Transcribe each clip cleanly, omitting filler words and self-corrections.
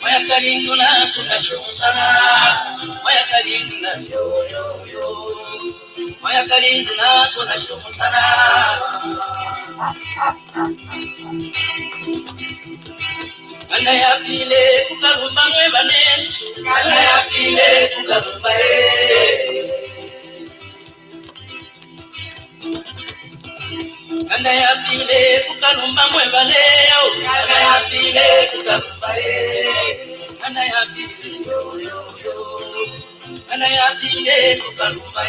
Maya kalindula kunashukuru sana. Maya kalindula Maya kalindula kunashukuru sana. Anda ya pile kukarumba mwe banesu. Anda ya pile kukarumba Anda ya pile kukarumba mwe baleo. Anda ya pile kukarumba Anda ya pile Anda ya pile kukarumba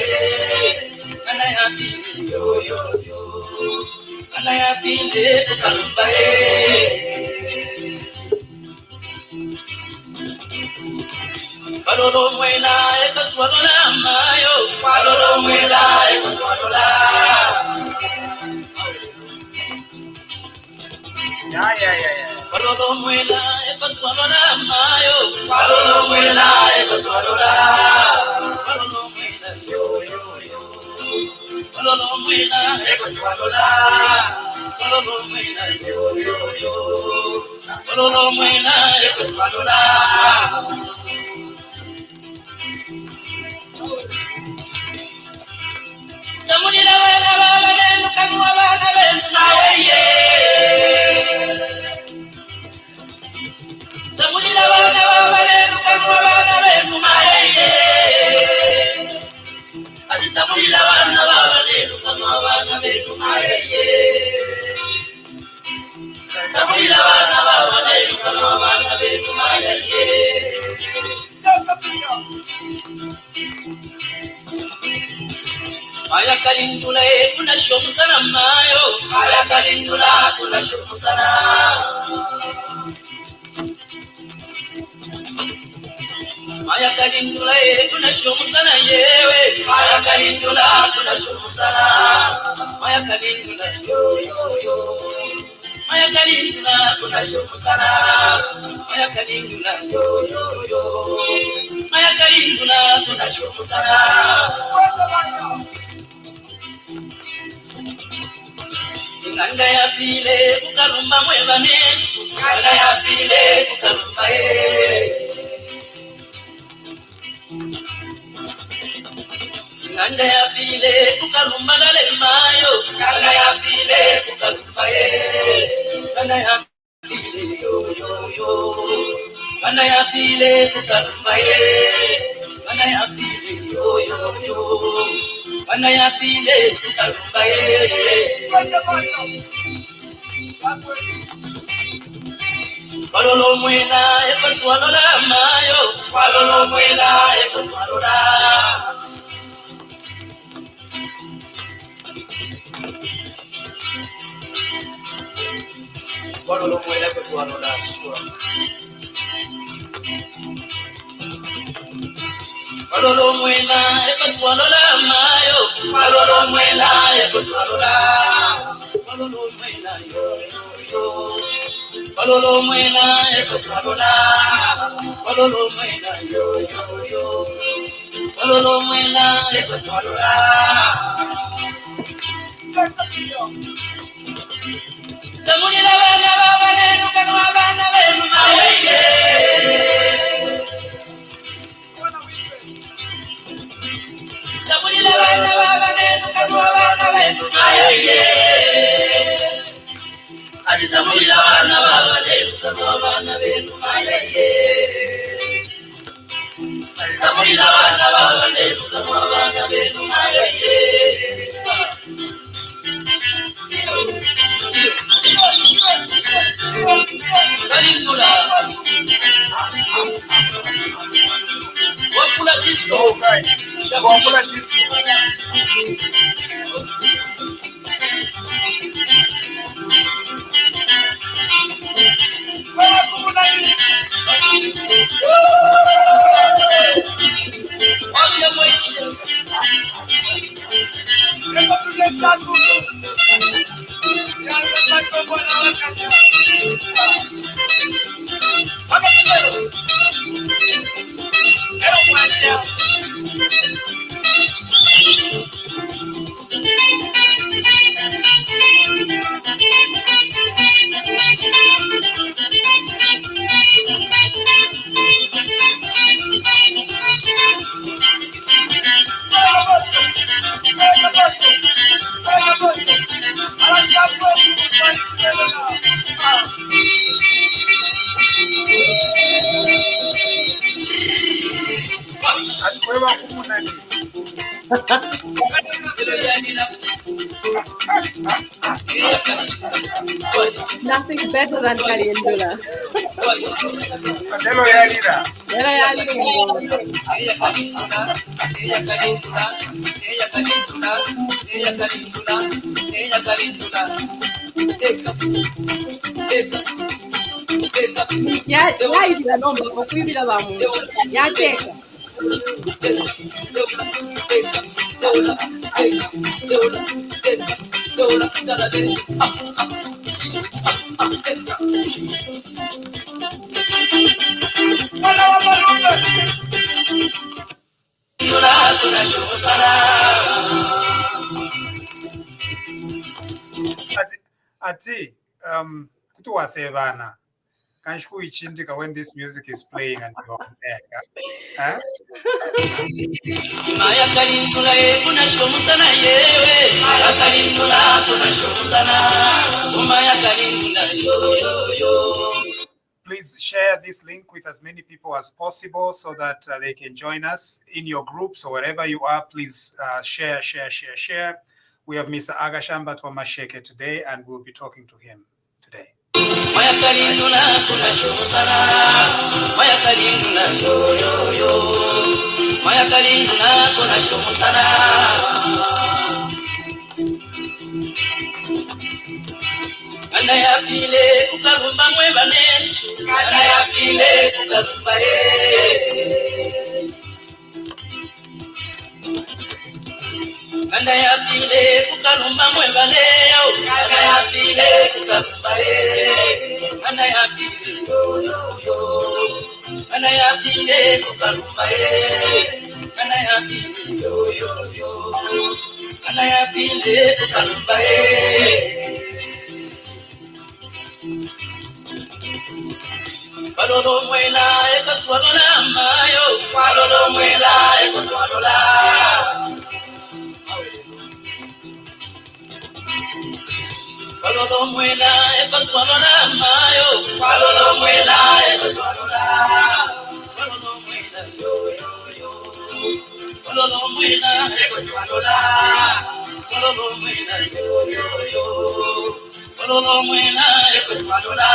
Anda ya pile Anda ya pile kukarumba Palolo mwela ekatwalola mayo. Palolo mwela ekatwalola. Palolo mwela ekatwalola mayo. Palolo mwela ekatwalola. Palolo mwela Palolo mwela ekatwalola. Palolo mwela Palolo mwela ekatwalola. Tamulila bana baba nenu kanwa bana benu naweye. Tamulila bana baba nenu kanwa bana benu naweye. Ati tamulila bana baba nenu kanwa bana benu naweye. Tamulila bana baba nenu kanwa bana benu naweye. Maya kalindula kunashukuru sana mayo. Maya kalindula kunashukuru sana. Maya kalindula kunashukuru sana yewe. Maya kalindula kunashukuru sana. Maya kalindula Maya kalindula kunashukuru sana. Maya kalindula Maya kalindula kunashukuru sana. Anda ya pile kukarumba mwe banesu. Anda ya pile kukarumba Anda ya pile kukarumba dale mayo. Anda ya pile kukarumba Anda ya pile Anda ya pile kukarumba Anda ya pile Anda ya pile kukarumba Palolo mwela ekotwalola mayo. Palolo mwela ekotwalola. Palolo mwela ekotwalola. Palolo mwela ekotwalola mayo. Palolo mwela ekotwalola. Palolo mwela Palolo mwela ekotwalola. Palolo mwela Palolo mwela ekotwalola. Tamulila bana baba nenu kanwa bana benu naweye. Tamulila bana baba nenu kanwa bana benu naweye. Ati tamulila bana baba nenu kanwa bana benu naweye. Ati tamulila bana baba nenu kanwa bana benu naweye. Kalindula wakula disco. Wakula disco. Nothing better than Kalindula. Yaidira nomba kukwibira bamuntu yateeka ati kuti wasevana kanchikuichindika when this music is playing and you're there. Huh? Maya kalindula kuna shomusana yewe Maya kalindula kuna shomusana Maya kalindula yo. Please share this link with as many people as possible so that they can join us in your groups or wherever you are. Please share. We have Mr. Akashambatwa Masheke today, and we'll be talking to him today. Maya kalindula kuna shomusana Maya kalindula yo. Maya kalindula kuna shomusana Kanda ya pile kukalumba mweba nesu Kanda ya pile kukalumba Kanda ya pile kukalumba mweba leo Kanda ya pile kukalumba Kanda ya pile yo Kanda ya pile kukalumba Kanda ya pile yo Kanda ya pile kukalumba Palolo mwela ekotwalola mayo Palolo mwela ekotwalola Palolo mwela ekotwalola mayo Palolo mwela ekotwalola Palolo mwela yo Palolo mwela ekotwalola Palolo mwela yo Palolo mwela ekotwalola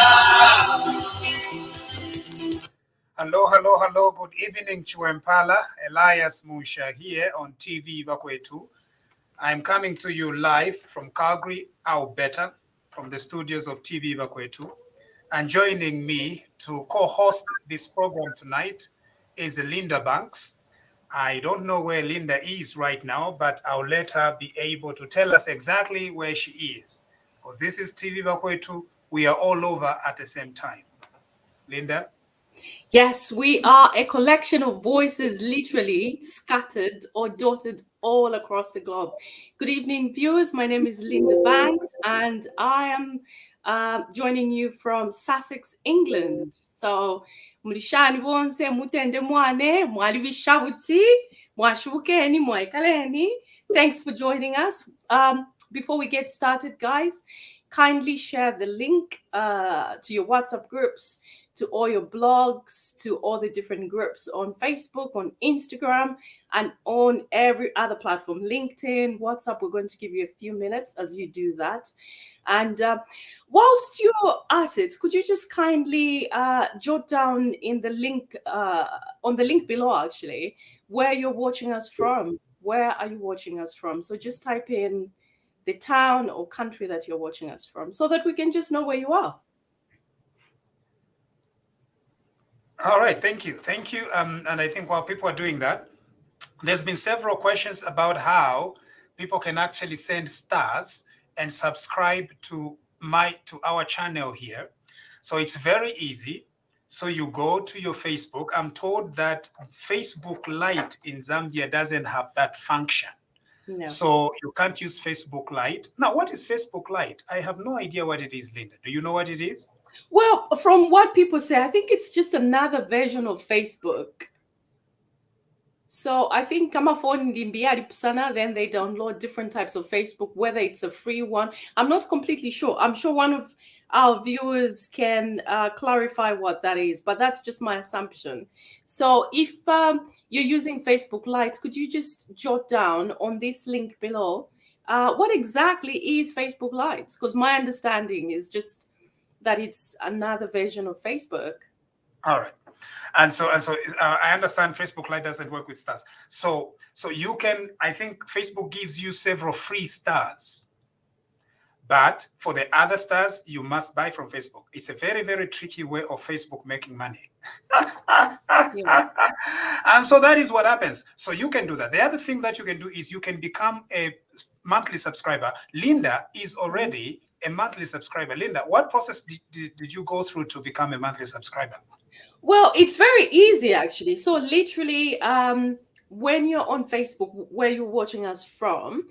Hello. Good evening, Chuempala. Elias Musha here on TV Bakwetu. I'm coming to you live from Calgary, Alberta, from the studios of TV Bakwetu. And joining me to co-host this program tonight is Linda Banks. I don't know where Linda is right now, but I'll let her be able to tell us exactly where she is. Because this is TV Bakwetu. We are all over at the same time. Linda? Yes, we are a collection of voices literally scattered or dotted all across the globe. Good evening, viewers. My name is Linda Banks, and I am joining you from Sussex, England. So, mulishani bonse mutende mwane mwali vishavuti mwashukeni mwaikaleni. Thanks for joining us. Before we get started, guys, kindly share the link to your WhatsApp groups, to all your blogs, to all the different groups on Facebook, on Instagram, and on every other platform, LinkedIn, WhatsApp. We're going to give you a few minutes as you do that. And whilst you're at it, could you just kindly jot down in the link, on the link below, actually, where you're watching us from? Where are you watching us from? So just type in the town or country that you're watching us from so that we can just know where you are. All right, thank you. And I think while people are doing that, there's been several questions about how people can actually send stars and subscribe to our channel here. So it's very easy. So you go to your Facebook. I'm told that Facebook Lite in Zambia doesn't have that function. No. So you can't use Facebook Lite. Now, what is Facebook Lite? I have no idea what it is, Linda. Do you know what it is? Well, from what people say, I think it's just another version of Facebook. So I think kama phone ndimbiari sana, then they download different types of Facebook, whether it's a free one. I'm not completely sure. I'm sure one of our viewers can clarify what that is, but that's just my assumption. So if you're using Facebook Lite, could you just jot down on this link below what exactly is Facebook Lite? Because my understanding is just that it's another version of Facebook. All right. And so I understand Facebook Lite doesn't work with stars. So you can, I think Facebook gives you several free stars. But for the other stars, you must buy from Facebook. It's a very, very tricky way of Facebook making money. Yeah. And so that is what happens. So you can do that. The other thing that you can do is you can become a monthly subscriber. Linda is already a monthly subscriber. Linda, what process did you go through to become a monthly subscriber? Well, it's very easy actually. So literally, when you're on Facebook, where you're watching us from,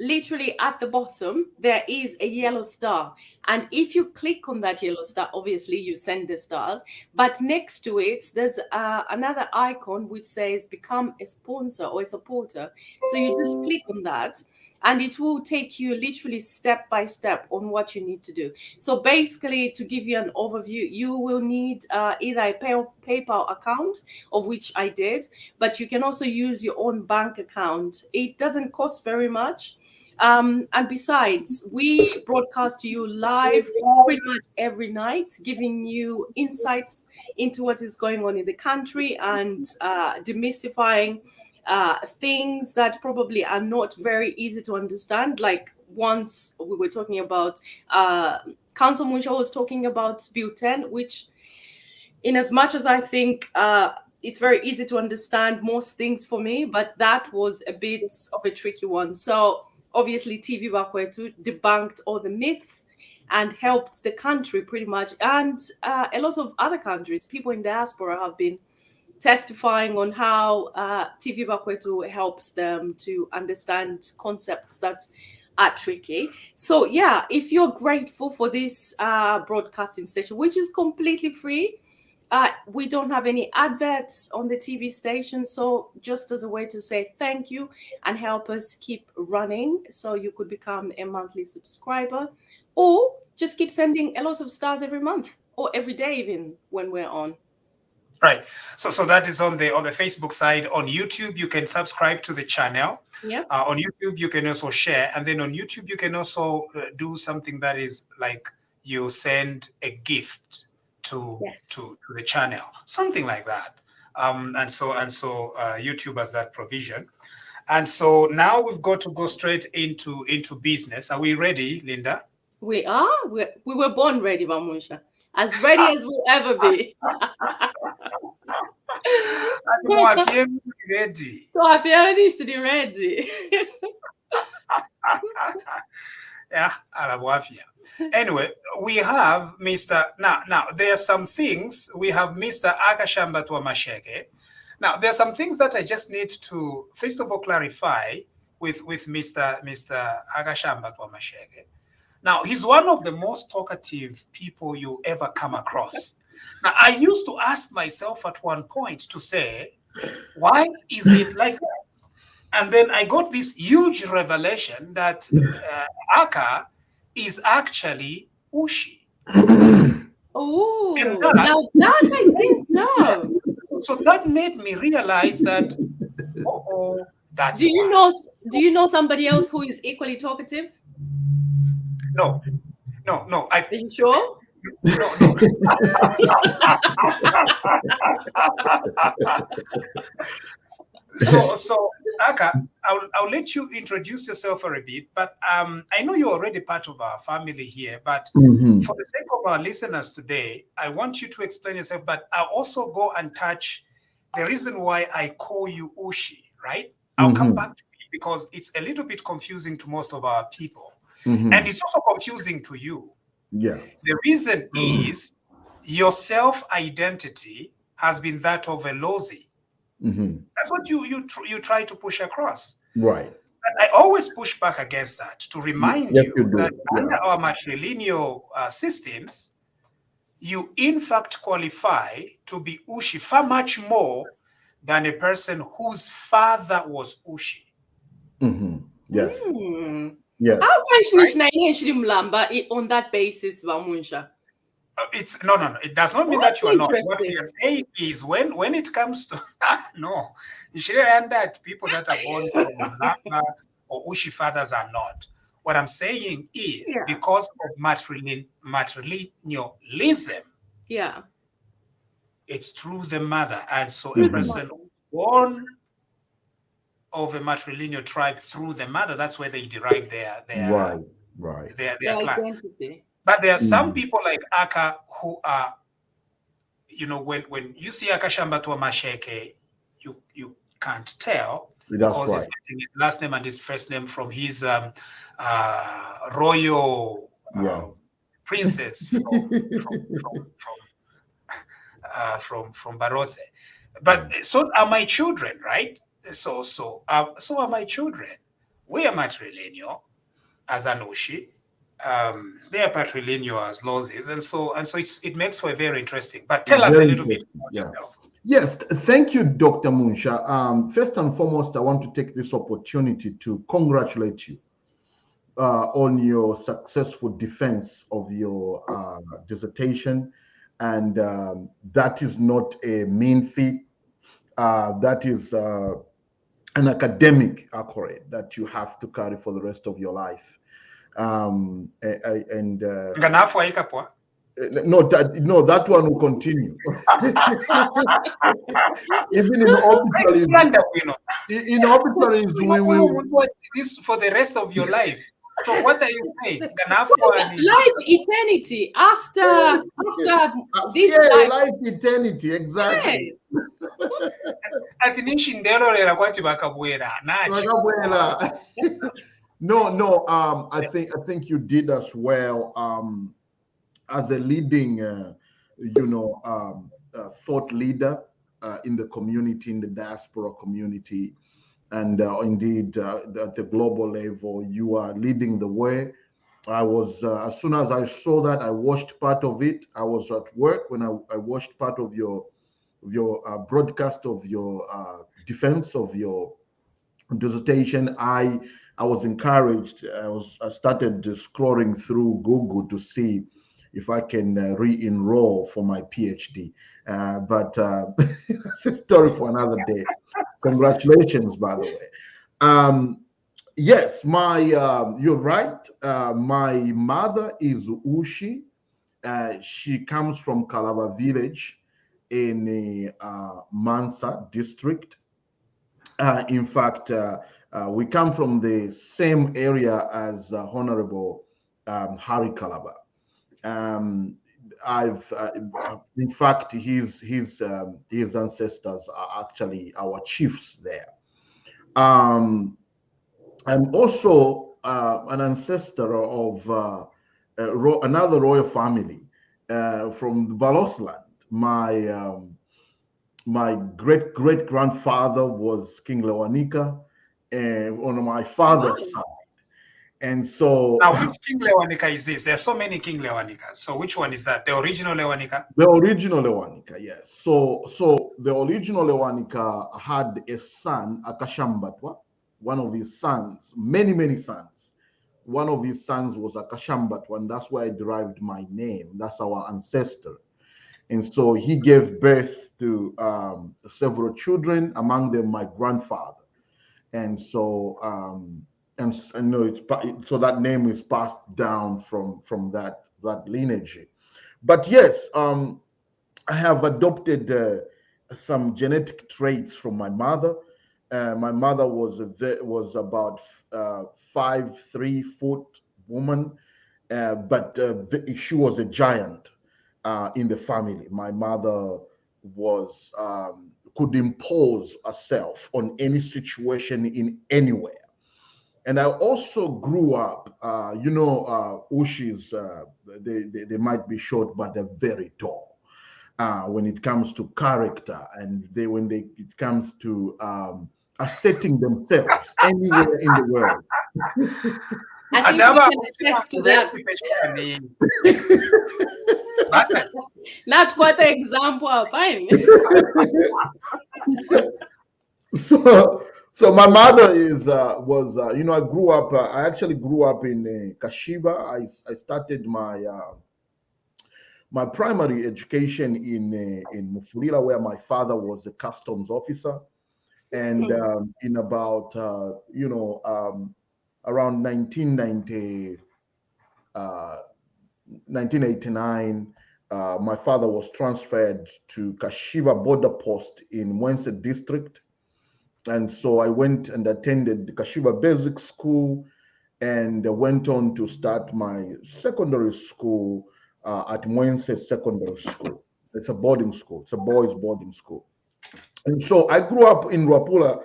literally at the bottom there is a yellow star, and if you click on that yellow star, obviously you send the stars, but next to it there's another icon which says become a sponsor or a supporter. So you just click on that and it will take you literally step by step on what you need to do. So basically, to give you an overview, you will need either a PayPal account, of which I did, but you can also use your own bank account. It doesn't cost very much. And besides, we broadcast to you live pretty much every night, giving you insights into what is going on in the country and demystifying things that probably are not very easy to understand. Like once we were talking about, Council Muncha was talking about Bill 10, which, in as much as I think it's very easy to understand most things for me, but that was a bit of a tricky one. So obviously TV Bakwetu debunked all the myths and helped the country pretty much. And a lot of other countries, people in diaspora have been testifying on how TV Bakwetu helps them to understand concepts that are tricky. So yeah, if you're grateful for this broadcasting station, which is completely free, we don't have any adverts on the TV station. So just as a way to say thank you and help us keep running, so you could become a monthly subscriber, or just keep sending a lot of stars every month or every day, even when we're on. Right. So that is on the Facebook side. On YouTube, you can subscribe to the channel. Yeah. On YouTube, you can also share, and then on YouTube, you can also do something that is like you send a gift to the channel, something like that. And so YouTube has that provision. And so now we've got to go straight into business. Are we ready, Linda? We are. We were born ready, Mamusha. As ready as we'll ever be. Ready. So I feel needs to be ready. Yeah, Alawafia. Anyway, we have Mr. Now there are some things. We have Mr. Akashambatwa Masheke. Now there are some things that I just need to first of all clarify with Mr. Akashambatwa Masheke. Now he's one of the most talkative people you ever come across. Now I used to ask myself at one point to say, why is it like that? And then I got this huge revelation that Aka is actually Ushi. Oh, that, now that I didn't know. So that made me realize that, that's do you know somebody else who is equally talkative? No. Are you sure? No. So Aka, I'll let you introduce yourself for a bit, but I know you're already part of our family here, but for the sake of our listeners today, I want you to explain yourself, but I'll also go and touch the reason why I call you Ushi, right? I'll come back to it because it's a little bit confusing to most of our people. And it's also confusing to you. Yeah. The reason is your self-identity has been that of a Lozi. That's what you try to push across. Right. But I always push back against that to remind you that under our matrilineal systems, you in fact qualify to be Ushi far much more than a person whose father was Ushi. Yes. Yes. How can on that basis, Vamunsha? It's no. It does not mean that you are not. What we are saying is when it comes to no, you should learn that people that are born from Lamba or Ushi fathers are not. What I'm saying is because of matrilinealism, it's through the mother, and so a person born of a matrilineal tribe through the mother, that's where they derive their identity. But there are some people like Aka who are, when you see Akashambatwa Masheke, you can't tell because he's getting his last name and his first name from his royal princess from Barotse. But so are my children, right? So are my children. We are matrilineal as Anushi. They are patrilineal as Lozis, and so it makes for a very interesting. But tell us a little bit about yourself. Yes, thank you, Dr. Munsha. First and foremost, I want to take this opportunity to congratulate you on your successful defense of your dissertation, and that is not a mean feat. That is an academic accolade that you have to carry for the rest of your life. No, that one will continue. Even in obituaries, we will this for the rest of your life. So what are you saying? Life eternity after this life. Life eternity, exactly. No, I think you did as well as a leading thought leader in the community, in the diaspora community, and indeed at the global level. You are leading the way. I was as soon as I saw that, I watched part of it. I was at work when I watched part of your broadcast of your defense of your dissertation. I was encouraged. I started scrolling through Google to see if I can re-enroll for my PhD. But that's a story for another day. Congratulations, by the way. Yes, you're right. My mother is Ushi. She comes from Kalaba village in the Mansa district. In fact, we come from the same area as Honorable Harry Kalaba. In fact, his ancestors are actually our chiefs there. I'm also an ancestor of another royal family from the Balosland. My great grandfather was King Lewanika, on my father's side. And so now, which King Lewanika is this? There are so many King Lewanikas. So which one is that? The original Lewanika? The original Lewanika, yes. So the original Lewanika had a son, Akashambatwa, one of his sons, many sons. One of his sons was Akashambatwa, and that's where I derived my name. That's our ancestor. And so he gave birth to several children, among them my grandfather. And so so that name is passed down from that lineage. But yes, I have adopted some genetic traits from my mother. My mother was about 5'3" woman, but she was a giant in the family. My mother was could impose herself on any situation in anywhere. And I also grew up, Ushis, they might be short, but they're very tall when it comes to character, and it comes to asserting themselves anywhere in the world. I think we can attest to that. Not quite an example, fine. So my mother I grew up. I actually grew up in Kashiba. I started my primary education in Mufulira, where my father was a customs officer, and in about around 1989, my father was transferred to Kashiva border post in Mwense district. And so I went and attended the Kashiva Basic School and went on to start my secondary school at Mwense Secondary School. It's a boarding school. It's a boys' boarding school. And so I grew up in Rapula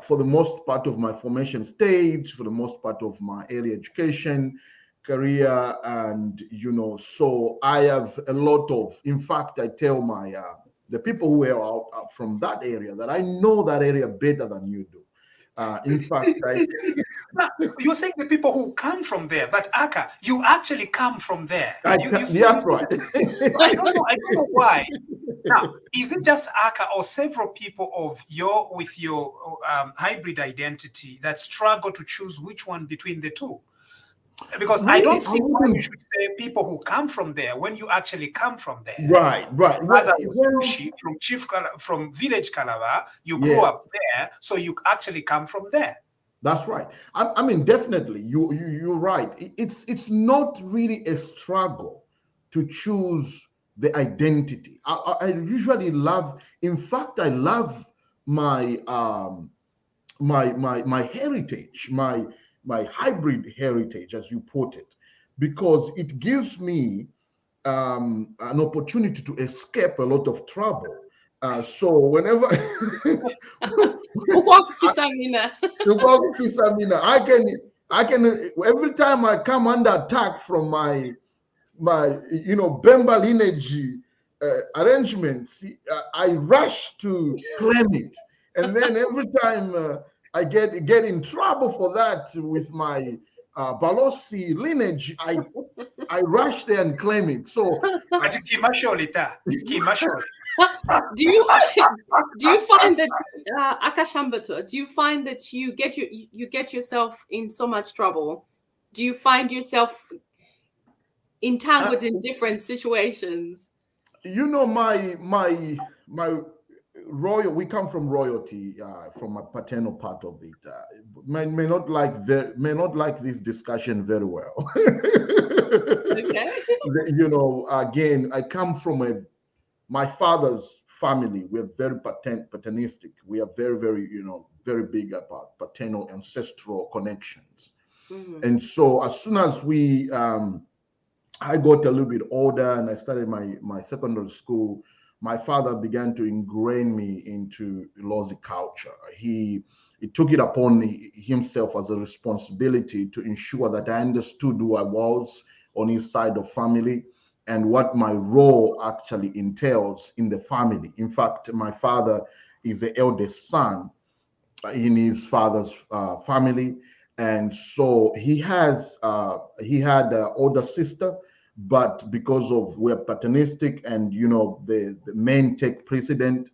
for the most part of my formation stage, for the most part of my early education career. And, so I have a lot of, in fact, I tell the people who are out from that area that I know that area better than you do. In fact, you're saying the people who come from there, but Aka, you actually come from there. That's right. I don't know why. Now, is it just Aka or several people of with your hybrid identity that struggle to choose which one between the two? Because really, I don't see why you should say people who come from there when you actually come from there. Right. Rather, from village Calabar, you grew up there, so you actually come from there. That's right. I mean, definitely, you're right. It's not really a struggle to choose the identity. I usually love. In fact, I love my my heritage, my hybrid heritage, as you put it, because it gives me an opportunity to escape a lot of trouble. So whenever I can every time I come under attack from my Bemba lineage arrangements, I rush to claim it, and then every time I get in trouble for that with my Balosi lineage, I rush there and claim it. So do you find that Akashambatwa, do you find that you get yourself in so much trouble? Do you find yourself entangled in different situations? My royal, we come from royalty, from a paternal part of it. May not like this discussion very well. Okay. Again, I come from my father's family. We're very paternistic. We are very, very, very big about paternal ancestral connections. Mm-hmm. And so as soon as I got a little bit older and I started my secondary school, my father began to ingrain me into Lozi culture. He took it upon himself as a responsibility to ensure that I understood who I was on his side of family and what my role actually entails in the family. In fact, my father is the eldest son in his father's family. And so he had an older sister, but because of we're paternistic and the men take precedent,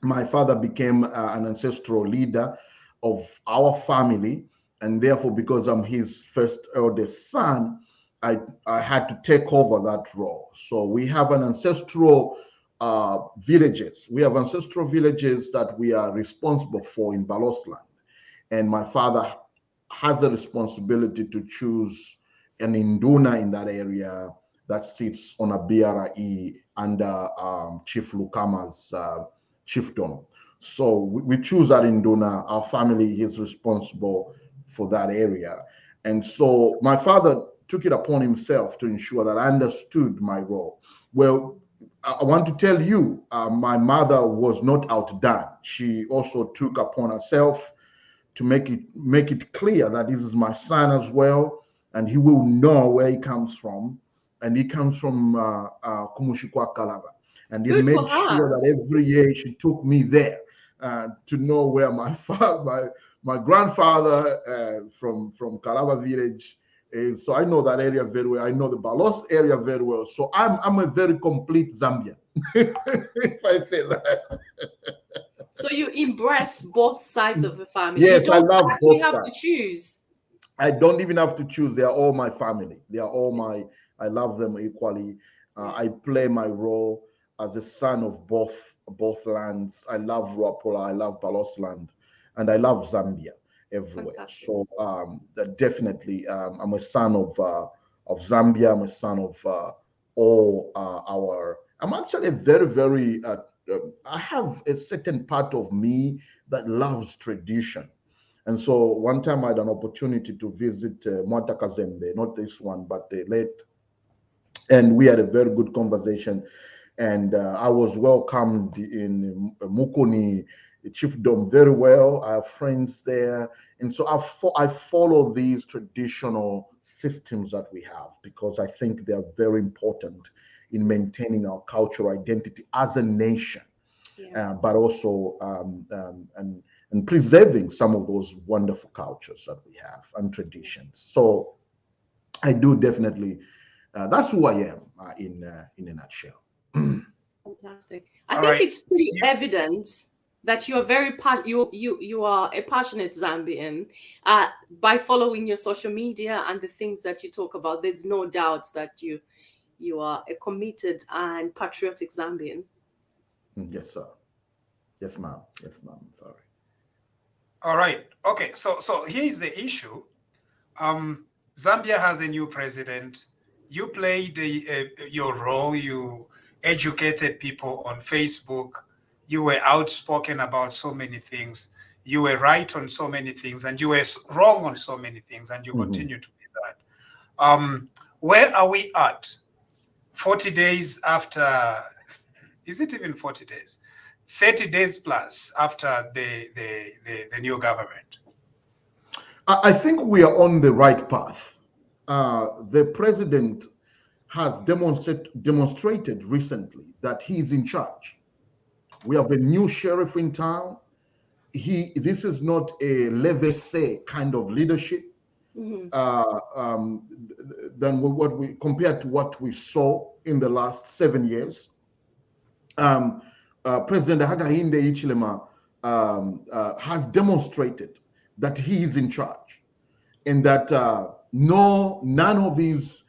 my father became an ancestral leader of our family, and therefore because I'm his first eldest son, I had to take over that role. So we have an ancestral villages. We have ancestral villages that we are responsible for in Balosland, and my father has a responsibility to choose an Induna in that area that sits on a BRE under Chief Lukama's chiefdom. So we choose that Induna. Our family is responsible for that area. And so my father took it upon himself to ensure that I understood my role. Well, I want to tell you, my mother was not outdone. She also took upon herself to make it clear that this is my son as well, and he will know where he comes from, and he comes from Kumushikwa Kalaba, and he made sure that every year she took me there to know where my father, my grandfather from Kalaba village is. So I know that area very well. I know the Balos area very well. So I'm a very complete Zambian, if I say that. So you embrace both sides of the family. Yes, You I don't love actually both have sides. to choose. I don't even have to choose. They are all my family. They are all my, I love them equally. I play my role as a son of both lands. I love Ruapola, I love Balosland, and I love Zambia everywhere. Fantastic. So definitely, I'm a son of Zambia. I'm a son of all our. I'm actually a very, very. I have a certain part of me that loves tradition. And so one time I had an opportunity to visit Mwata Kazembe, not this one, but the late, and we had a very good conversation. And I was welcomed in Mukuni chiefdom very well. I have friends there. And so I follow these traditional systems that we have because I think they are very important in maintaining our cultural identity as a nation. But also and preserving some of those wonderful cultures that we have and traditions. So I do definitely. That's who I am in a nutshell. Fantastic. I All think right. it's pretty You, evident that you are you are a passionate Zambian. By following your social media and the things that you talk about, there's no doubt that you are a committed and patriotic Zambian. Yes, sir. Yes, ma'am. Yes, ma'am. Sorry. all right. Okay. So here is the issue. Zambia has a new president. You played your role. You educated people on Facebook. You were outspoken about so many things. You were right on so many things, and you were wrong on so many things, and you Mhm. continue to be that. Where are we at? 40 days after, is it even 40 days? 30 days plus after the new government. I think we are on the right path. The president has demonstrated recently that he's in charge. We have a new sheriff in town. This is not a laissez kind of leadership Mhm. than what we compared to what we saw in the last 7 years. President Hakainde Hichilema has demonstrated that he is in charge and that none of his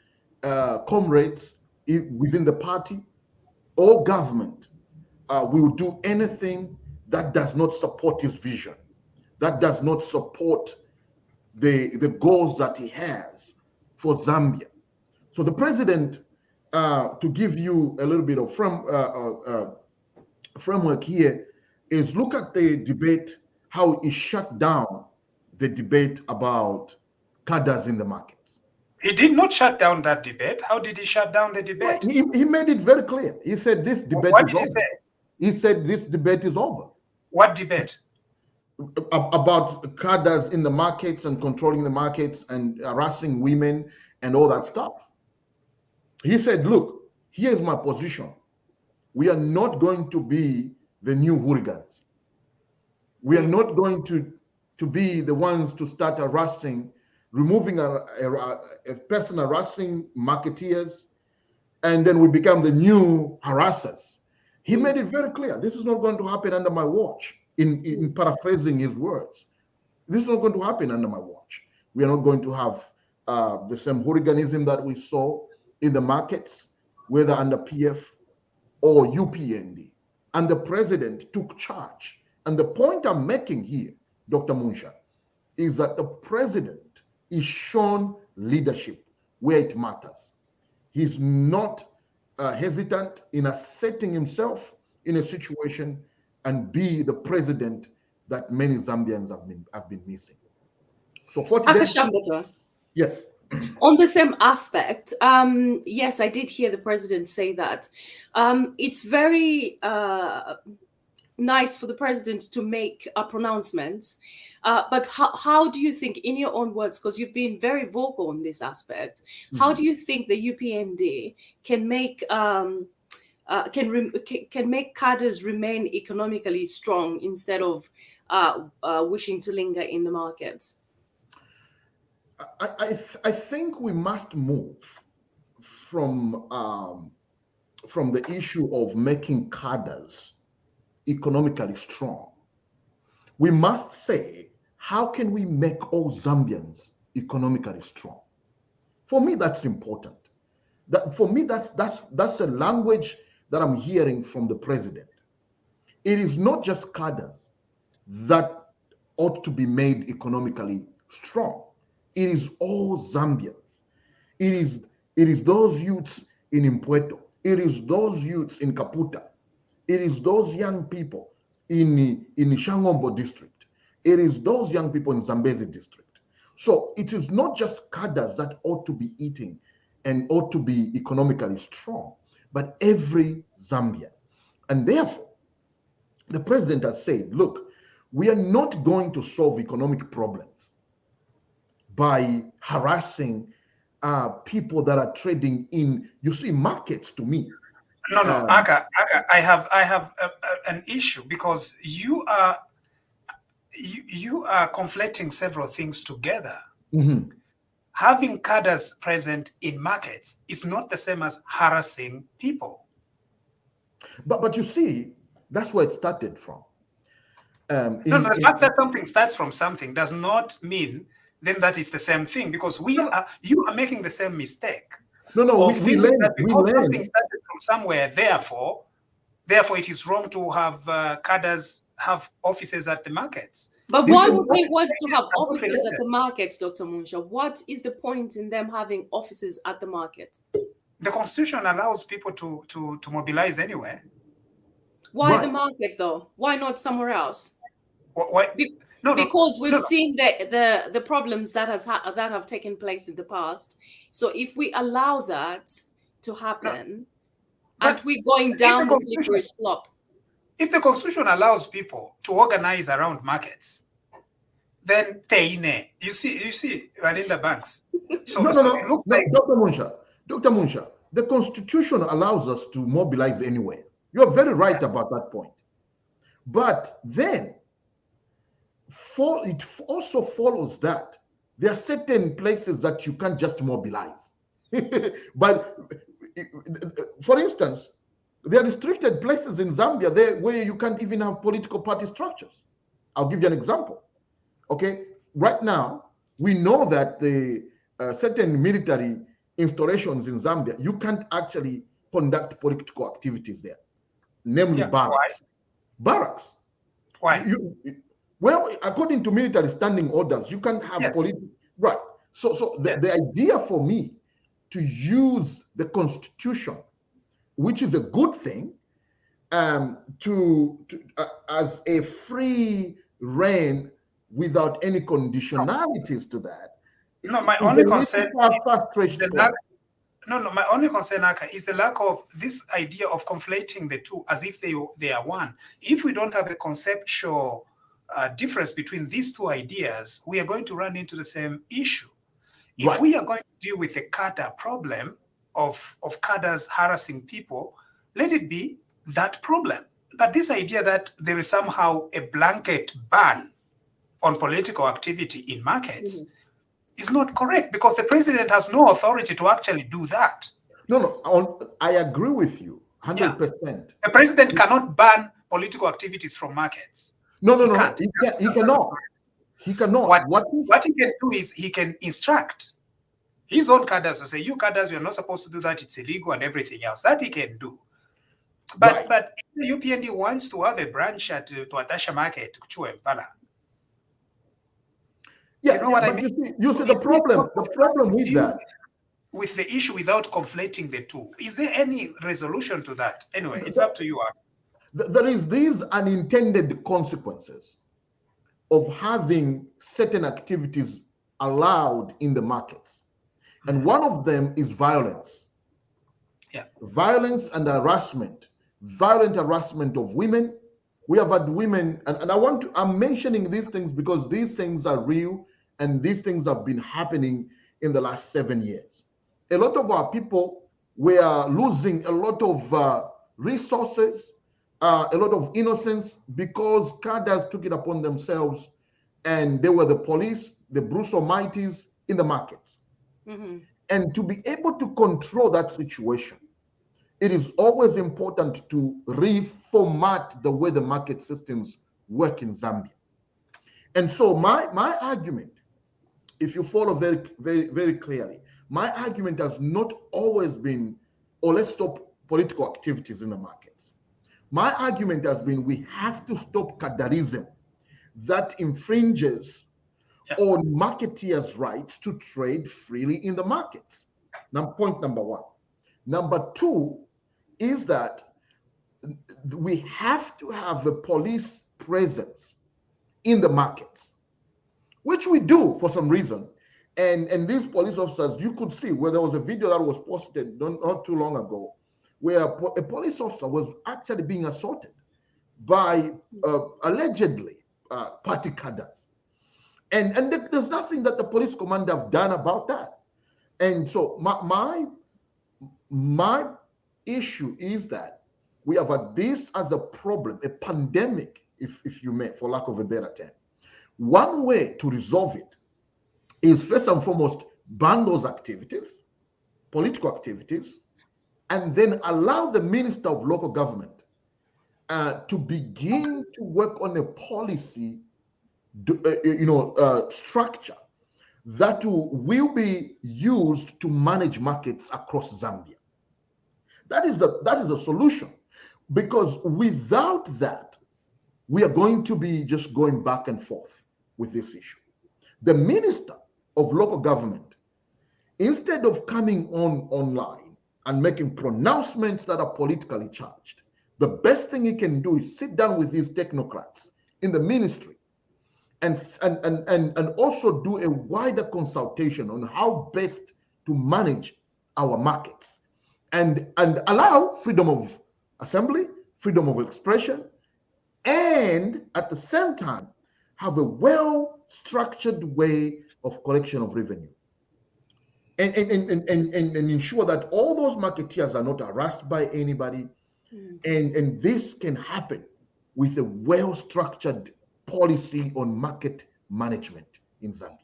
comrades within the party or government will do anything that does not support his vision, that does not support the goals that he has for Zambia. So the president, to give you a little bit of framework here, is look at the debate, how he shut down the debate about cadres in the markets. He did not shut down that debate. How did he shut down the Well, debate? he made it very clear. He said this debate What is did he over. say? He said this debate is over. What debate? About cadres in the markets and controlling the markets and harassing women and all that stuff. He said, look, here's my position. We are not going to be the new hooligans. We are not going to be the ones to start harassing, removing a person harassing marketeers, and then we become the new harassers. He made it very clear this is not going to happen under my watch, in paraphrasing his words. This is not going to happen under my watch. We are not going to have the same hooliganism that we saw in the markets, whether under PF or UPND. And the president took charge. And the point I'm making here, Dr. Munsha, is that the president is shown leadership where it matters. He's not hesitant in asserting himself in a situation and be the president that many Zambians have been missing. So 40 days, Akashambatwa. yes. On the same aspect, yes, I did hear the president say that. It's very nice for the president to make a pronouncement. But how do you think, in your own words, because you've been very vocal on this aspect, how do you think the UPND can make can make cadres remain economically strong instead of wishing to linger in the markets? I think we must move from the issue of making cadres economically strong we must say, how can we make all Zambians economically strong? For me, that's important. For me, that's a language that I'm hearing from the president. It is not just cadres that ought to be made economically strong. It is all Zambians. It is those youths in Impueto. It is those youths in Kaputa. It is those young people in Shangombo district. It is those young people in Zambezi district. So it is not just cadres that ought to be eating and ought to be economically strong, but every Zambian. And therefore, the president has said, look, we are not going to solve economic problems by harassing people that are trading in, you see, markets to me. No, Aka, I have an issue because you are conflating several things together. Mm-hmm. Having cadres present in markets is not the same as harassing people. But you see, that's where it started from. The fact that something starts from something does not mean then that it's the same thing, because you are making the same mistake. We learn. Something started from somewhere, therefore it is wrong to have cadres have offices at the markets. But why would they want to have offices at the markets, Dr. Munsha? What is the point in them having offices at the market? The Constitution allows people to mobilize anywhere. Why the market, though? Why not somewhere else? Why? Because we've seen the problems that have taken place in the past. So if we allow that to happen, aren't we going down the slippery slope? If the Constitution allows people to organize around markets, then you see, Valinda Banks. So it looks like Dr. Munsha, the Constitution allows us to mobilize anywhere. You're very right about that point. But then, it also follows that there are certain places that you can't just mobilize. But for instance, there are restricted places in Zambia there where you can't even have political party structures. I'll give you an example. Okay, right now we know that the certain military installations in Zambia, you can't actually conduct political activities there, namely barracks. Why? Barracks. Why? Well, according to military standing orders, you can't have political. Right. So the idea for me to use the Constitution, which is a good thing, as a free reign without any conditionalities to that. No, my only concern is the lack of this idea of conflating the two as if they are one. If we don't have a conceptual difference between these two ideas, we are going to run into the same issue. If we are going to deal with the cadre problem of cadres harassing people, let it be that problem. But this idea that there is somehow a blanket ban on political activity in markets is not correct, because the president has no authority to actually do that. I agree with you 100%. The president cannot ban political activities from markets. He cannot. He cannot. What he can do is he can instruct his own cadres to say, you cadres, you're not supposed to do that, it's illegal and everything else. That he can do. But if the UPND wants to have a branch at Atasha Market, Kuchuempala, you know what I mean? You see the problem with that. With the issue without conflating the two. Is there any resolution to that? Anyway, it's up to you. There is these unintended consequences of having certain activities allowed in the markets. And one of them is violence. Violence and harassment. Violent harassment of women. We have had women, and I'm mentioning these things because these things are real and these things have been happening in the last 7 years. A lot of our people were losing a lot of resources, a lot of innocence, because cadres took it upon themselves and they were the police, the Bruce Almighties in the markets. And to be able to control that situation, it is always important to reformat the way the market systems work in Zambia. And so my argument, if you follow very, very, very clearly, my argument has not always been, oh, let's stop political activities in the markets. My argument has been we have to stop cadarism that infringes on marketeers' rights to trade freely in the markets. Now, point number one. Number two is that we have to have a police presence in the markets, which we do for some reason. And these police officers, you could see where there was a video that was posted not too long ago, where a police officer was actually being assaulted by allegedly party cadres. And there's nothing that the police commander have done about that. And so my issue is that we have had this as a problem, a pandemic, if you may, for lack of a better term. One way to resolve it is first and foremost ban those activities, political activities, and then allow the Minister of Local Government to begin to work on a policy, structure that will be used to manage markets across Zambia. That is a solution, because without that, we are going to be just going back and forth with this issue. The Minister of Local Government, instead of coming online and making pronouncements that are politically charged, the best thing he can do is sit down with these technocrats in the ministry and also do a wider consultation on how best to manage our markets and allow freedom of assembly, freedom of expression, and at the same time have a well-structured way of collection of revenue, and ensure that all those marketeers are not harassed by anybody. And this can happen with a well-structured policy on market management in Zambia.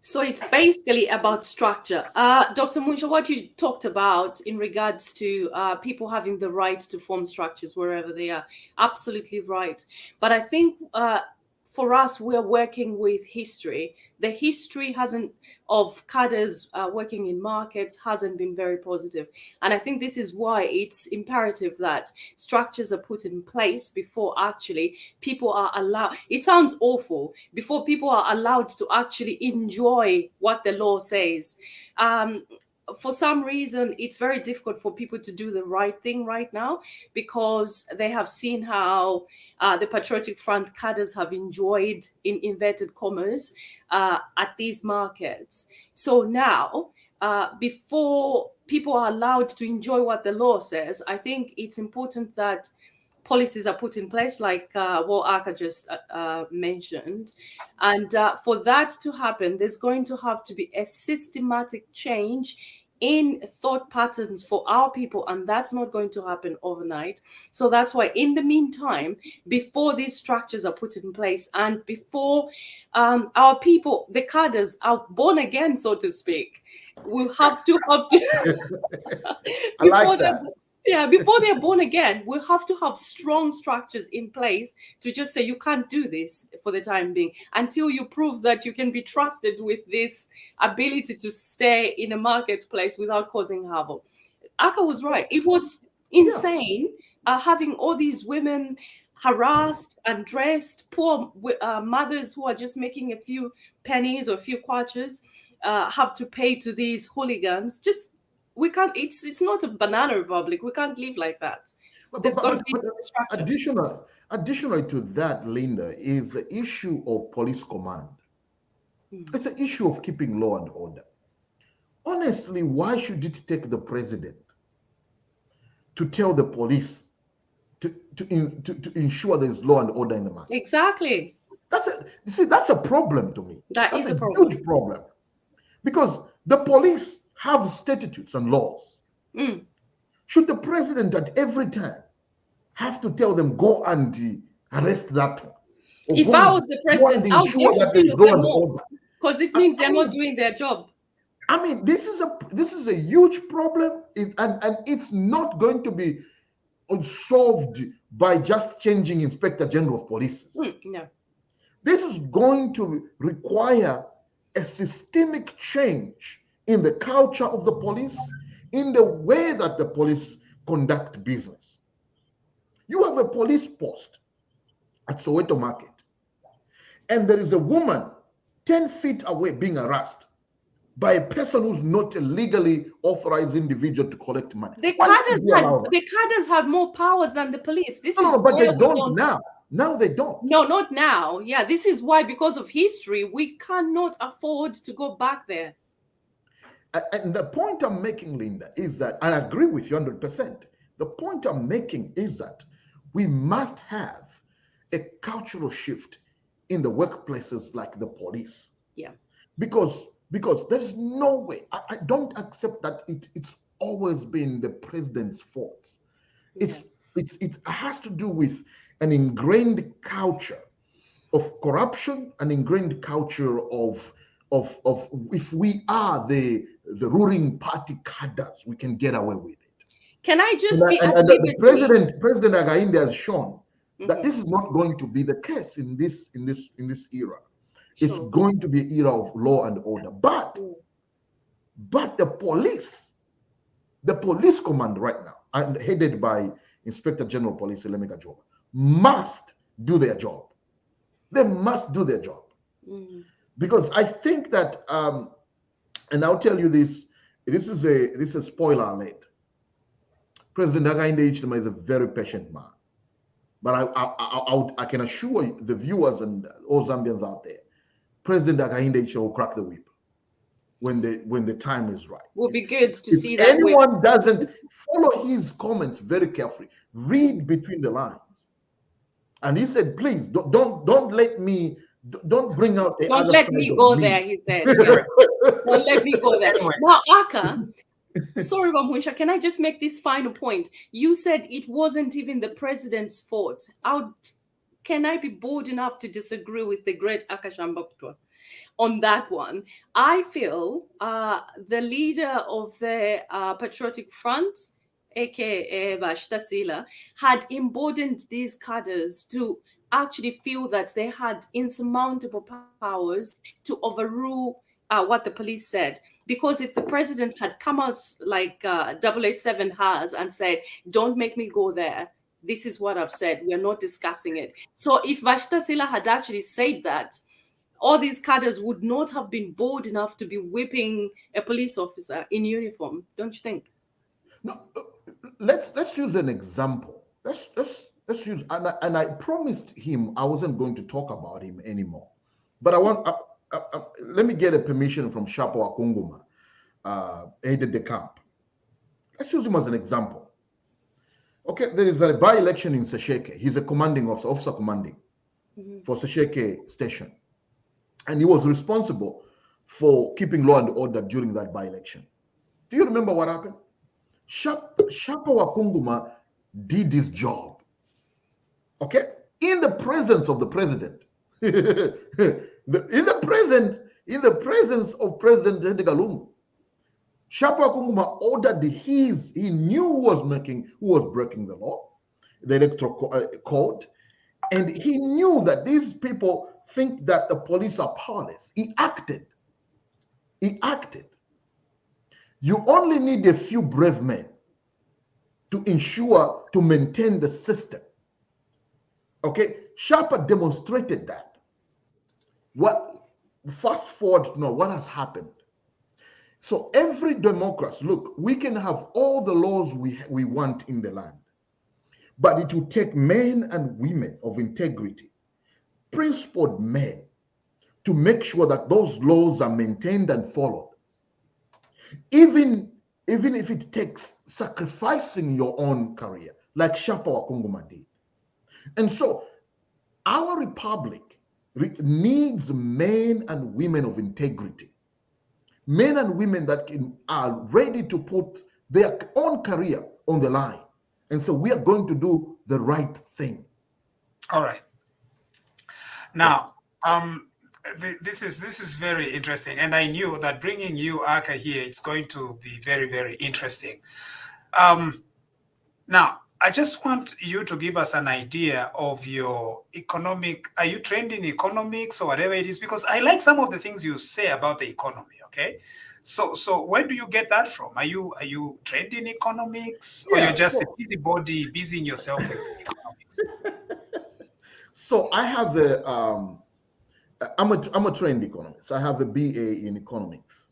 So it's basically about structure. Dr. Muncha, what you talked about in regards to people having the right to form structures wherever they are, absolutely right. But I think for us, we're working with history. The history of cadres working in markets hasn't been very positive. And I think this is why it's imperative that structures are put in place before actually people are allowed. It sounds awful, before people are allowed to actually enjoy what the law says. For some reason, it's very difficult for people to do the right thing right now, because they have seen how the Patriotic Front cadres have enjoyed, in inverted commas, at these markets. So now, before people are allowed to enjoy what the law says, I think it's important that policies are put in place, like what Aka just mentioned. And for that to happen, there's going to have to be a systematic change in thought patterns for our people, and that's not going to happen overnight. So that's why, in the meantime, before these structures are put in place, and before our people, the cadres, are born again, so to speak, we'll have to I like that. Before they're born again, we'll have to have strong structures in place to just say, you can't do this for the time being until you prove that you can be trusted with this ability to stay in a marketplace without causing havoc. Aka was right. It was insane having all these women harassed, undressed, poor mothers who are just making a few pennies or a few kwaches have to pay to these hooligans. We can't. It's not a banana republic. We can't live like that. There's got to be structure. Additionally to that, Linda, is the issue of police command. It's an issue of keeping law and order. Honestly, why should it take the president to tell the police to ensure there is law and order in the market? Exactly. That's a problem to me. That's a problem. Huge problem, because the police have statutes and laws. Should the president at every time have to tell them, go and arrest that one? If I was the president, I would get rid of them all, because it means they're not doing their job. I mean, this is a huge problem, and it's not going to be solved by just changing Inspector General of Police. No. This is going to require a systemic change in the culture of the police, in the way that the police conduct business. You have a police post at Soweto Market, and there is a woman 10 feet away being harassed by a person who's not a legally authorized individual to collect money. The cadres had more powers than the police. This is but they don't now. Now they don't. No, not now. Yeah, this is why, because of history, we cannot afford to go back there. And the point I'm making, Linda, is that, and I agree with you 100%. The point I'm making is that we must have a cultural shift in the workplaces like the police. Yeah. Because there's no way, I don't accept that it's always been the president's fault. It has to do with an ingrained culture of corruption, an ingrained culture of if we are the ruling party cadres, we can get away with it. Can I just be and the President Againde has shown that this is not going to be the case in this era. Sure. It's going to be an era of law and order. But the police command right now, and headed by Inspector General Police Elemeka Joba, must do their job. They must do their job. Because I think that, and I'll tell you this is a spoiler alert. President Againde Hichilema is a very patient man. But I can assure you, the viewers and all Zambians out there, President Againde Hichilema will crack the whip when the time is right. Will be good to see that. If anyone doesn't follow his comments very carefully, read between the lines. And he said, please don't let me, don't bring out the don't other let side me of go me. there, he said. Yes. Don't let me go there. Now, Aka, sorry, Wamunsha, can I just make this final point? You said it wasn't even the president's fault. Can I be bold enough to disagree with the great Akashambatwa on that one? I feel the leader of the Patriotic Front, aka Vashtasila, had emboldened these cadres to actually feel that they had insurmountable powers to overrule what the police said. Because if the president had come out like 087 has and said, don't make me go there, this is what I've said, we're not discussing it. So if Vashtasila had actually said that, all these cadres would not have been bold enough to be whipping a police officer in uniform, don't you think? No, let's use an example. Let's use, and I promised him I wasn't going to talk about him anymore. But I want, let me get a permission from Shapo Akunguma, aided the camp. Let's use him as an example. Okay, there is a by-election in Sesheke. He's a commanding officer commanding for Sesheke station. And he was responsible for keeping law and order during that by-election. Do you remember what happened? Shapo Akunguma did his job. Okay? In the presence of the president. in the presence of President Edgar Lungu. Shapo Akunguma ordered he knew who was breaking the law, the electoral code, and he knew that these people think that the police are powerless. He acted. You only need a few brave men to maintain the system. Okay, Sharpa demonstrated that. Fast forward now, what has happened? So every democracy, look, we can have all the laws we want in the land, but it will take men and women of integrity, principled men, to make sure that those laws are maintained and followed. Even if it takes sacrificing your own career, like Shapo Akunguma did. And so our republic needs men and women of integrity, men and women that are ready to put their own career on the line. And so we are going to do the right thing. All right. Now, this is very interesting, and I knew that bringing you, Aka, here, it's going to be very, very interesting. Now, I just want you to give us an idea of your economic, are you trained in economics or whatever it is? Because I like some of the things you say about the economy, okay? So where do you get that from? Are you trained in economics, or you're Yeah, just a busybody busying yourself with economics? so I have I'm a trained economist. I have a BA in economics,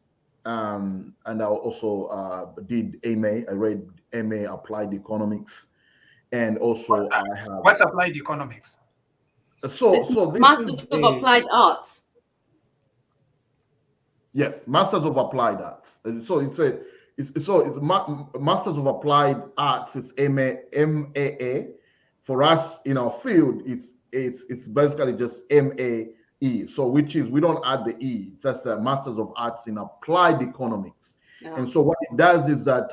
and I also did MA. I read MA Applied Economics, and What's also that? I have What's applied economics? so this Masters is of a Applied Arts. yes, Masters of Applied Arts. And so Masters of Applied Arts. It's MAA. For us in our field, it's basically just MAE. So which is we don't add the E. It's just the Masters of Arts in Applied Economics. Yeah. And so what it does is that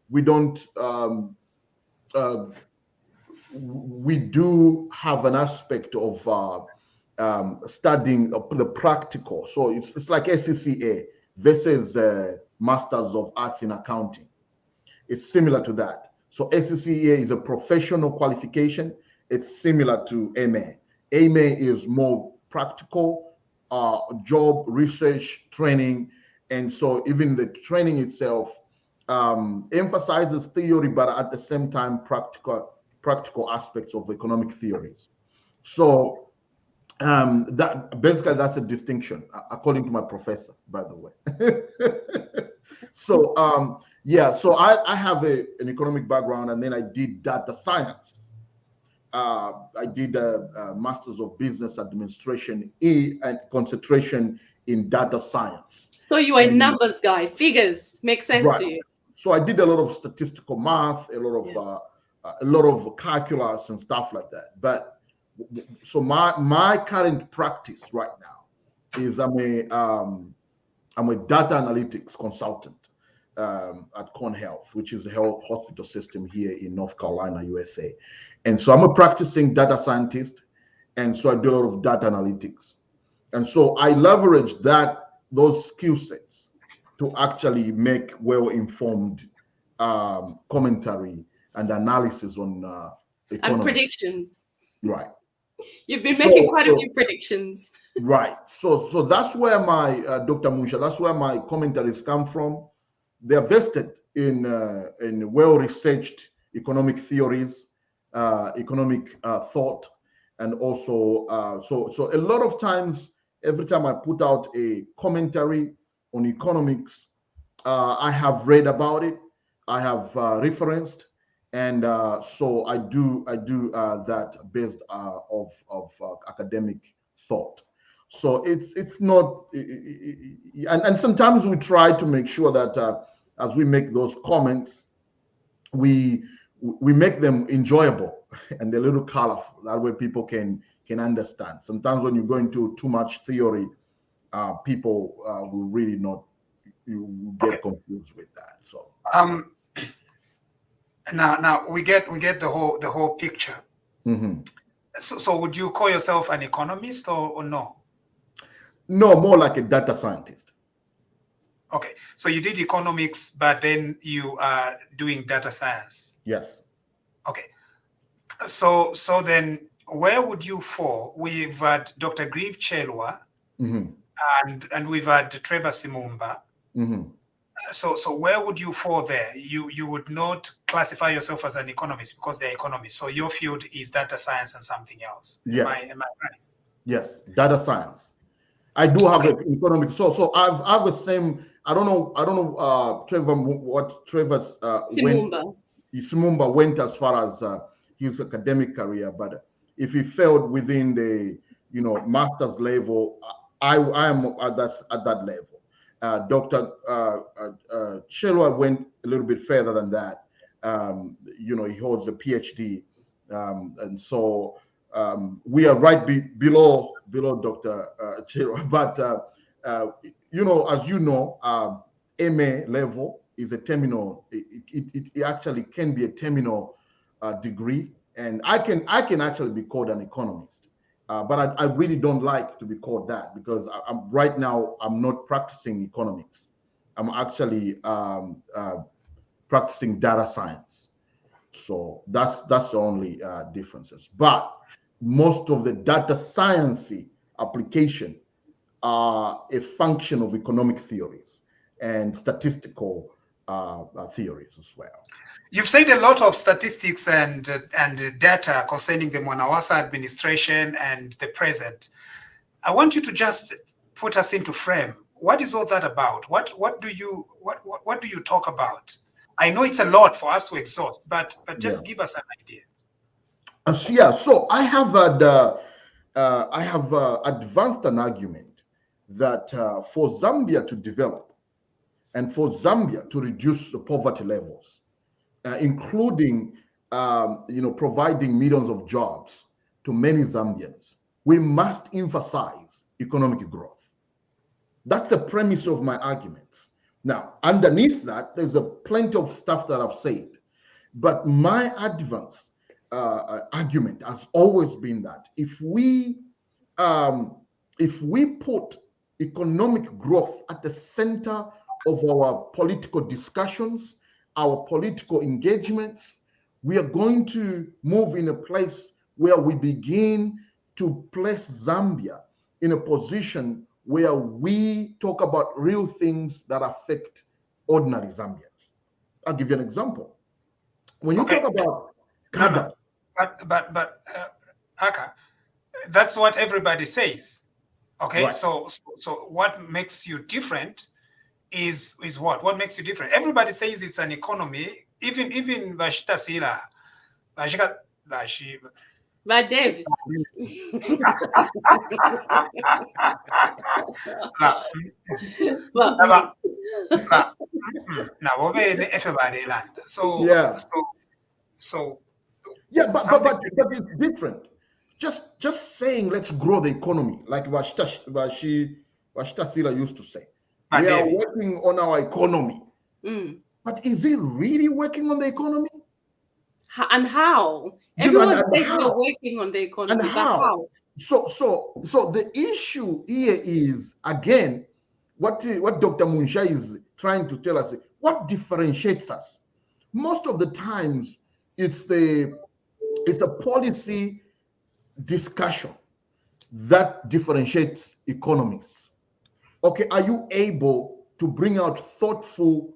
we don't uh, we do have an aspect of studying the practical. So it's like SCCA versus Masters of Arts in Accounting. It's similar to that. So SCCA is a professional qualification. It's similar to MA. MA is more practical, job research training. And so even the training itself emphasizes theory, but at the same time, practical aspects of economic theories. So that basically that's a distinction according to my professor, by the way. So yeah, so I have an economic background, and then I did data science. I did a master's of business administration and concentration in data science. So you are a And numbers guy. Figures make sense right, to you. so I did a lot of statistical math, a lot of calculus and stuff like that. But so my current practice right now is I'm a data analytics consultant at ConHealth, which is a health hospital system here in North Carolina, USA. And so I'm a practicing data scientist, and so I do a lot of data analytics. And so I leverage those skill sets to actually make well-informed commentary and analysis on And economy. predictions. Right. You've been making quite a So few predictions. right. So that's where my Dr. Musha, that's where my commentaries come from. They're vested in well-researched economic theories, economic thought, and also so a lot of times, every time I put out a commentary on economics, I have read about it, I have referenced, and so I do that based of academic thought. So it's not, and sometimes we try to make sure that as we make those comments, we make them enjoyable and a little colorful. That way people can understand. Sometimes when you go into too much theory, people will really not, you get confused with that. So Now we get the whole picture. So would you call yourself an economist or no? no, more like a data scientist. Okay, so you did economics, but then you are doing data science. Yes. Okay, so then where would you fall? We've had Dr. Grieve Chelwa, and we've had Trevor Simumba. So where would you fall there? You would not classify yourself as an economist because they're economists. So your field is data science and something else. Yes. Am I right? Yes, data science. I do have an economic. So I've the same. I don't know. Trevor, what Trevor's Simumba went as far as his academic career, but if he failed within the master's level, I am at that level. Dr. Chelwa went a little bit further than that. He holds a PhD, and so we are right below Dr. Chelwa. But as you know, MA level is a terminal. It actually can be a terminal degree, and I can actually be called an economist. But I really don't like to be called that because I'm right now I'm not practicing economics. I'm actually practicing data science. So that's the only differences. But most of the data science application are a function of economic theories and statistical theories as well. You've said a lot of statistics and data concerning the Mwanawasa administration and the present. I want you to just put us into frame. What is all that about? What do you talk about? I know it's a lot for us to exhaust, but just give us an idea. Yeah. So I have advanced an argument that for Zambia to develop and for Zambia to reduce the poverty levels, including providing millions of jobs to many Zambians, we must emphasize economic growth. That's the premise of my arguments. Now, underneath that, there's a plenty of stuff that I've said, but my advance argument has always been that if we put economic growth at the center of our political discussions, our political engagements, we are going to move in a place where we begin to place Zambia in a position where we talk about real things that affect ordinary Zambians. I'll give you an example. When you talk about CADA, but Aka, that's what everybody says. Okay, right. So what makes you different is what? What makes you different? Everybody says it's an economy. Even Bashita Sila, But David. So yeah. So yeah, but it's different. Just saying let's grow the economy, like Washita Sila used to say. We are working on our economy. But is it really working on the economy? And how? Everyone says we're working on the economy, and how? So the issue here is, again, what Dr. Munsha is trying to tell us, what differentiates us? Most of the times it's a policy discussion that differentiates economies. Okay, are you able to bring out thoughtful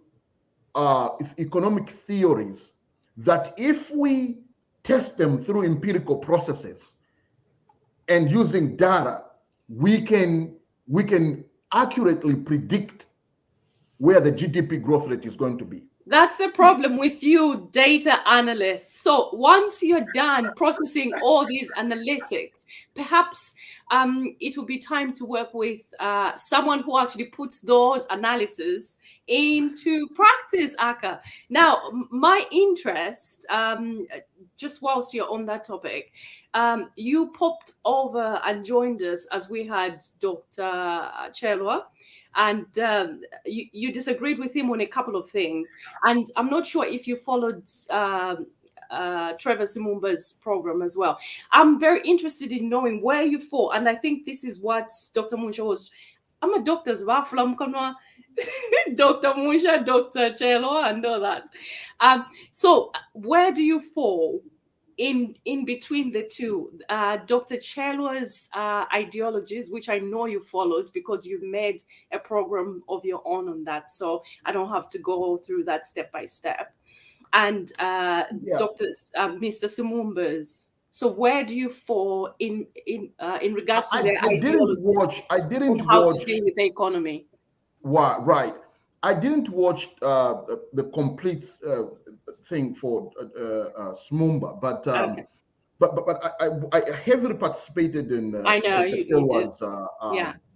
economic theories that if we test them through empirical processes and using data, we can accurately predict where the GDP growth rate is going to be? That's the problem with you data analysts. So once you're done processing all these analytics, perhaps it will be time to work with someone who actually puts those analyses into practice, Aka. Now, my interest, just whilst you're on that topic, you popped over and joined us as we had Dr. Chelwa. And you disagreed with him on a couple of things. And I'm not sure if you followed Trevor Simumba's program as well. I'm very interested in knowing where you fall. And I think this is what Dr. Munsha was. I'm a doctor's from Dr. Munsha, Dr. Chelo, and all that. So where do you fall in between the two? Dr. Chelo's ideologies, which I know you followed because you made a program of your own on that, so I don't have to go through that step by step. And Mr. Simumba's. So where do you fall in regards to their ideologies? I didn't watch how to deal with the economy. Right. I didn't watch the complete thing for Simumba, but Okay. but I heavily participated in I know you did.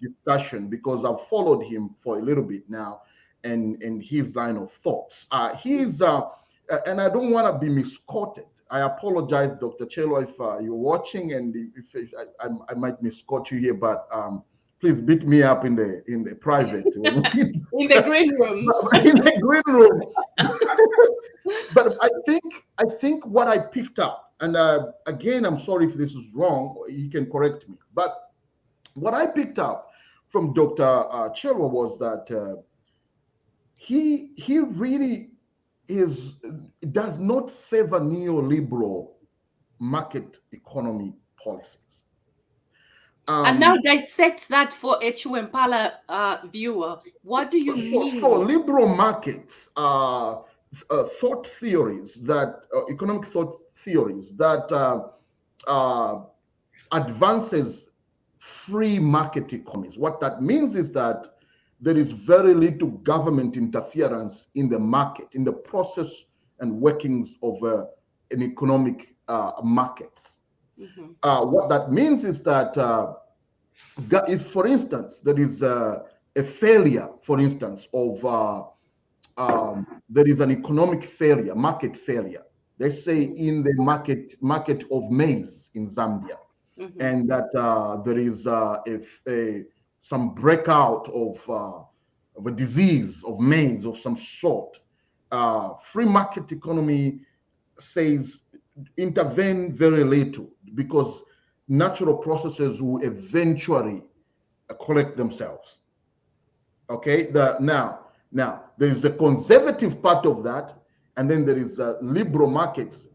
Discussion, because I've followed him for a little bit now, and his line of thoughts. He's and I don't want to be misquoted. I apologize, Dr. Chelo, if you're watching, and if I might misquote you here, but please beat me up in the private. In the green room. In the green room. But I think what I picked up, and again, I'm sorry if this is wrong, you can correct me, but what I picked up from Dr. Chelo was that he really it does not favor neoliberal market economy policies. And now dissect that for a Chiwempala viewer. What do you mean? So liberal markets are thought theories that economic thought theories that advances free market economies. What that means is that there is very little government interference in the market, in the process and workings of an economic markets. What that means is that if, for instance, there is a failure, for instance, of there is an economic failure, market failure, let's say in the market of maize in Zambia, and that there is some breakout of a disease of maize of some sort. Free market economy says intervene very little because natural processes will eventually correct themselves. Okay, now there is the conservative part of that, and then there is liberal markets.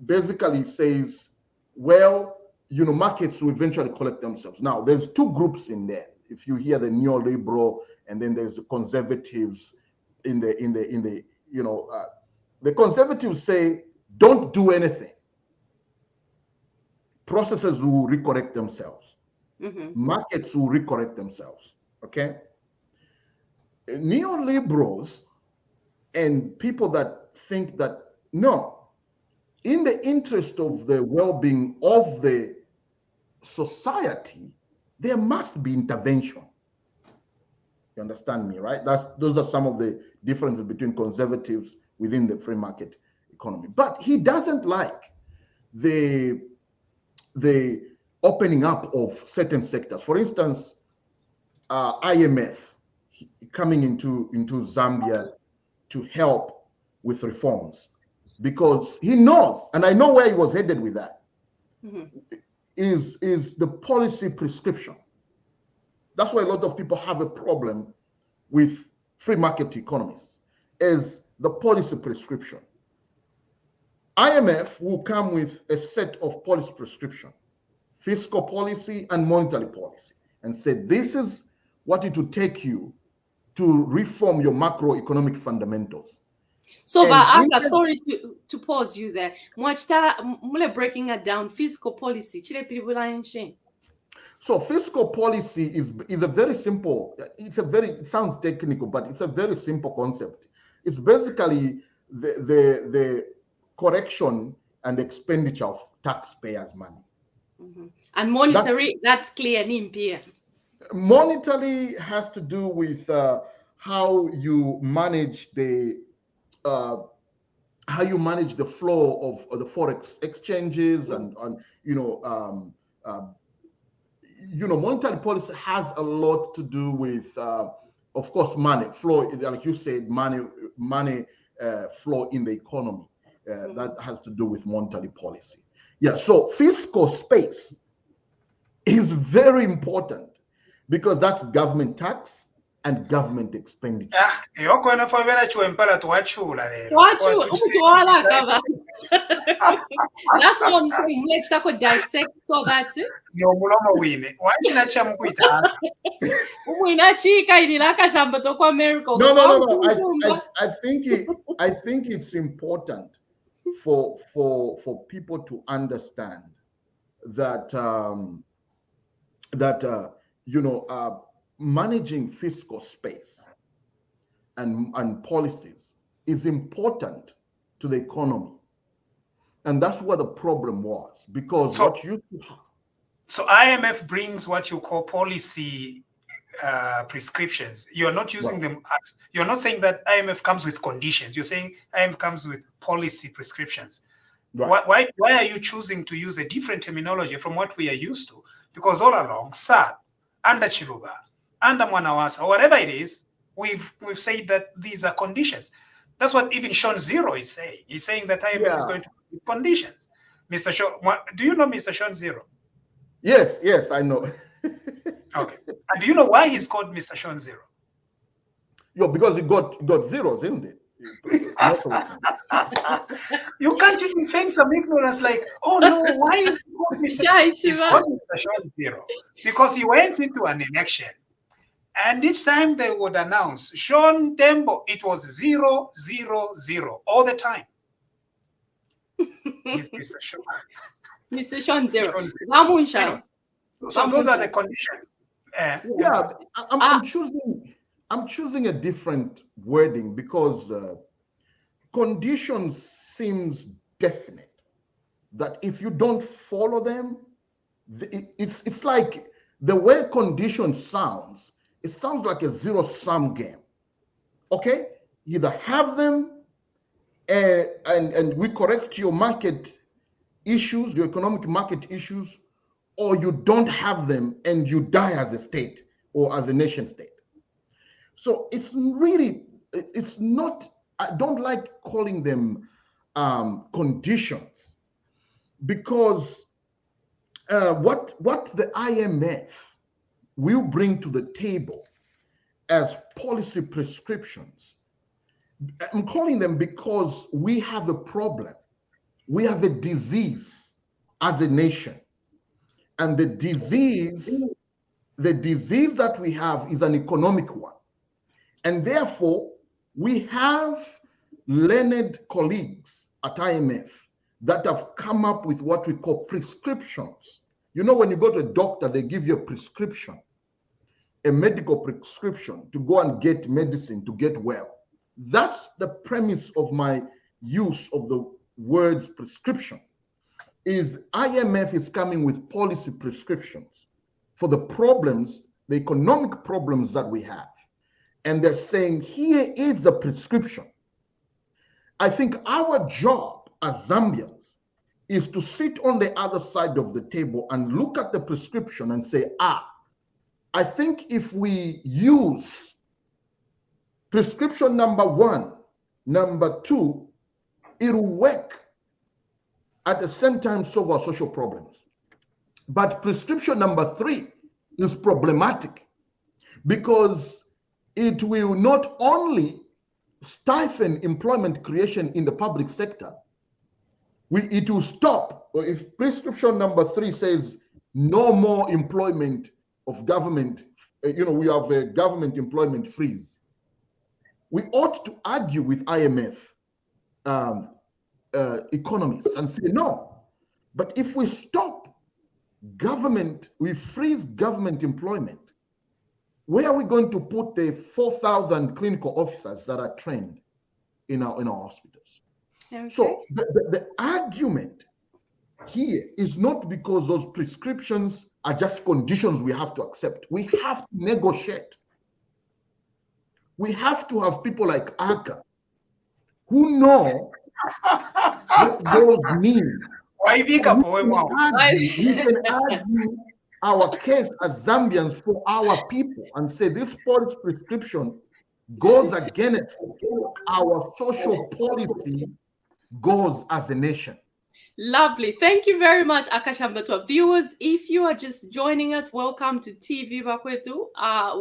Basically says, well, markets will eventually collect themselves. Now, there's two groups in there. If you hear the neoliberal, and then there's the conservatives the conservatives say, don't do anything. Processes will recorrect themselves. Markets will recorrect themselves. Okay. Neoliberals and people that think that, no, in the interest of the well-being of the society, there must be intervention. You understand me, right? Those are some of the differences between conservatives within the free market economy. But he doesn't like the opening up of certain sectors. For instance, IMF coming into Zambia to help with reforms, because he knows, and I know where he was headed with that, is the policy prescription. That's why a lot of people have a problem with free market economies, is the policy prescription. IMF will come with a set of policy prescription, fiscal policy and monetary policy, and say, this is what it will take you to reform your macroeconomic fundamentals. So, but sorry to pause you there. Mule breaking it down, fiscal policy. So fiscal policy is a very simple, it sounds technical, but it's a very simple concept. It's basically the correction and expenditure of taxpayers' money. And monetary, that's clear, Nimpia. Monetary has to do with how you manage the flow of the forex exchanges, and monetary policy has a lot to do with, of course, money flow, like you said, money flow in the economy. That has to do with monetary policy. Yeah, so fiscal space is very important because that's government tax and government expenditure. That's what I'm saying. Let's talk about dissect so that no mulomo wine. Wachina chamukuita. No. I think it's important for people to understand that managing fiscal space and policies is important to the economy, and that's what the problem was, because so IMF brings what you call policy prescriptions. You're not using them as, you're not saying that IMF comes with conditions. You're saying IMF comes with policy prescriptions. Right. Why are you choosing to use a different terminology from what we are used to? Because all along, SAD, under Chiluba, under Mwanawasa, or whatever it is, we've said that these are conditions. That's what even Sean Zero is saying. He's saying that IMF is going to be conditions. Mr. Sean, do you know Mr. Sean Zero? Yes, I know. Okay. And do you know why he's called Mr. Sean Zero? Yeah, because he got zeros, isn't it? Most of the time. You can't even feign some ignorance like, oh no, why is he called Mr. Jai He's Shiva. called Mr. Sean Zero? Because he went into an election, and each time they would announce Sean Tembo, it was 000 all the time. He's Mr. Sean. Mr. Sean Zero. Sean Vamunsha. So those are the conditions. Yeah, I'm choosing a different wording because conditions seems definite. That if you don't follow them, it's like the way conditions sounds. It sounds like a zero-sum game. Okay, either have them, and we correct your market issues, your economic market issues, or you don't have them and you die as a state or as a nation state. So it's really, it's not, I don't like calling them conditions, because what the IMF will bring to the table as policy prescriptions, I'm calling them because we have a problem. We have a disease as a nation. And the disease that we have is an economic one. And therefore, we have learned colleagues at IMF that have come up with what we call prescriptions. You know, when you go to a doctor, they give you a prescription, a medical prescription to go and get medicine to get well. That's the premise of my use of the words prescription, is IMF is coming with policy prescriptions for the problems, the economic problems that we have. And they're saying, here is a prescription. I think our job as Zambians is to sit on the other side of the table and look at the prescription and say, I think if we use prescription number 1, number 2, it'll work at the same time solve our social problems. But prescription number 3 is problematic because it will not only stifle employment creation in the public sector, it will stop. If prescription number 3 says no more employment of government, we have a government employment freeze, we ought to argue with IMF economists and say no. But if we stop government, we freeze government employment, where are we going to put the 4,000 clinical officers that are trained in our hospitals? Okay. So the argument here is not because those prescriptions are just conditions we have to accept. We have to negotiate. We have to have people like Aka who know what those mean. We can argue our case as Zambians for our people and say this policy prescription goes against our social policy goals as a nation. Lovely. Thank you very much, Akashambatwa. Viewers, if you are just joining us, welcome to TV Bakwetu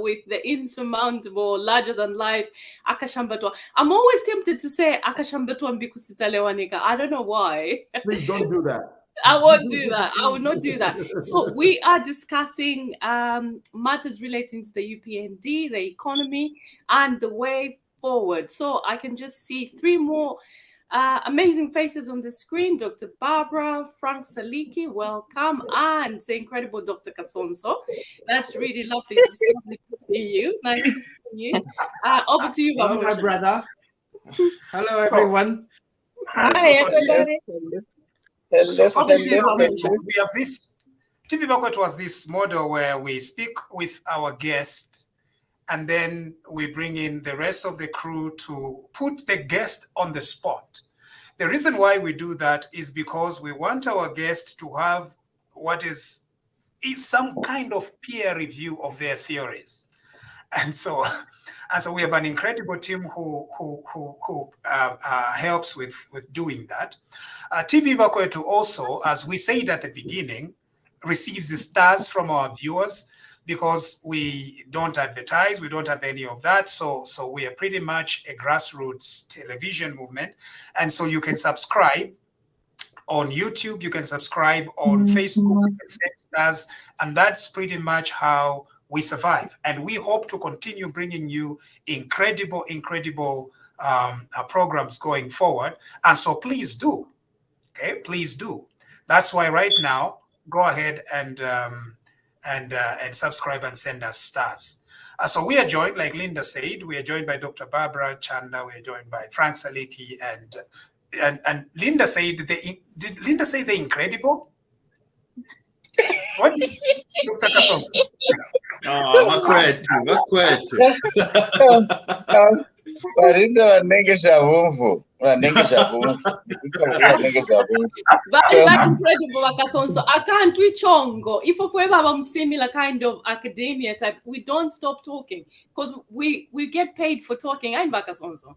with the insurmountable, larger-than-life Akashambatwa. I'm always tempted to say Akashambatwa Mbikusitalewanika. I don't know why. Please don't do that. I won't do that. I will not do that. So we are discussing matters relating to the UPND, the economy, and the way forward. So I can just see 3 more amazing faces on the screen. Dr. Barbara, Frank Saliki, welcome, and the incredible Dr. Kasonso. That's really lovely. It's lovely to see you. Nice to see you. Over to you, hello, my brother. Hello, everyone. Hi, everybody. We have this, TV Bakwet was this model where we speak with our guest and then we bring in the rest of the crew to put the guest on the spot. The reason why we do that is because we want our guest to have what is some kind of peer review of their theories. And so we have an incredible team who helps with doing that. TV Bakwetu also, as we said at the beginning, receives the stars from our viewers. because we don't advertise, we don't have any of that. So we are pretty much a grassroots television movement. And so you can subscribe on YouTube, you can subscribe on Facebook, you can send stars, and that's pretty much how we survive. And we hope to continue bringing you incredible programs going forward. And so please do, okay? Please do. That's why right now, go ahead and subscribe and send us stars. So we are joined, like Linda said, we are joined by Dr. Barbara Chanda, we are joined by Frank Saliki, and Linda said, did Linda say the incredible? What did Dr. Kasson? Varinda vanengesha vumvu. Vanengesha vumvu. Very incredible, Akasonso. I can't do chongo. If we have a similar kind of academia type, we don't stop talking because we get paid for talking. I'm Akasonso.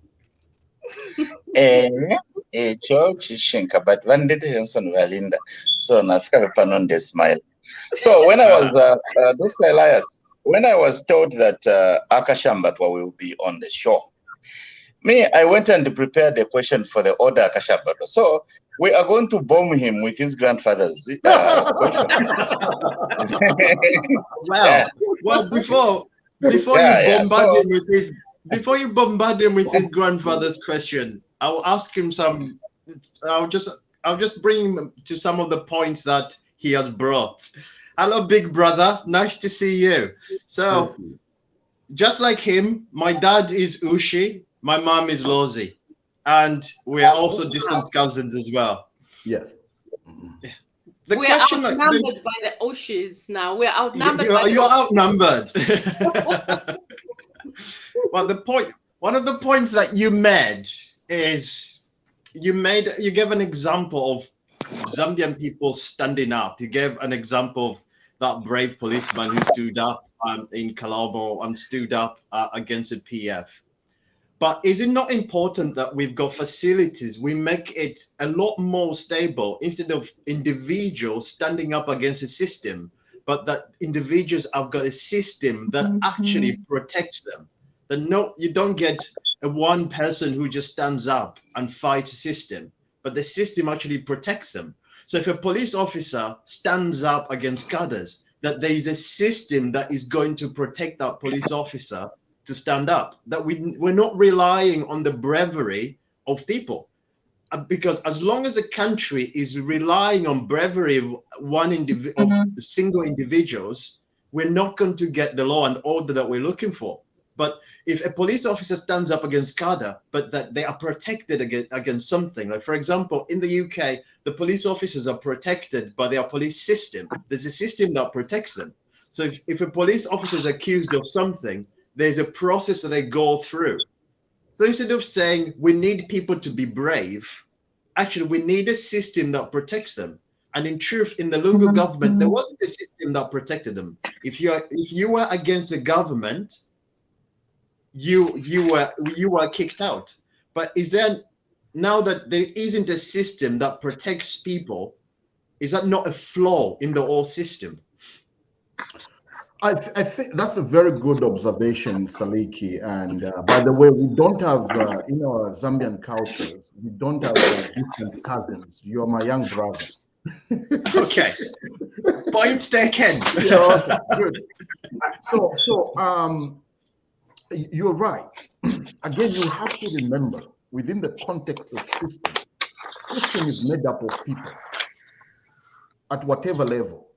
George Shinka, but one did Henson Valinda. So Nafka Panon smile. So when I was Dr. Elias, when I was told that Akashambatwa will be on the show, I went and prepared a question for the order Akashambatwa. So we are going to bomb him with his grandfather's question. Well, before you bombard him with his grandfather's question, I'll ask him some. I'll just bring him to some of the points that he has brought. Hello, big brother. Nice to see you. So, just like him, my dad is Ushi, my mom is Lozi, and we are also distant cousins as well. Yes. We're outnumbered by the Ushis now. We're outnumbered. You're outnumbered. Well, one of the points that you made is you gave an example of Zambian people standing up. You gave an example of that brave policeman who stood up in Kalabo and stood up against the PF. But is it not important that we've got facilities? We make it a lot more stable instead of individuals standing up against a system, but that individuals have got a system that actually protects them. That you don't get a one person who just stands up and fights a system, but the system actually protects them. So if a police officer stands up against cadres, that there is a system that is going to protect that police officer to stand up, that we're not relying on the bravery of people. Because as long as a country is relying on bravery of single individuals, we're not going to get the law and order that we're looking for. But if a police officer stands up against cadre, but that they are protected against something, like for example, in the UK, the police officers are protected by their police system. There's a system that protects them. So if a police officer is accused of something, there's a process that they go through. So instead of saying we need people to be brave, actually we need a system that protects them. And in truth, in the Lungu government, there wasn't a system that protected them. If you were against the government, you were kicked out. But is there, now that there isn't a system that protects people, is that not a flaw in the whole system? I think that's a very good observation, Saliki. And by the way, we don't have, in our Zambian cultures, we don't have distant cousins. You're my young brother. Okay. Point taken. Yeah, good. So, you're right. Again, you have to remember, within the context of system is made up of people at whatever level,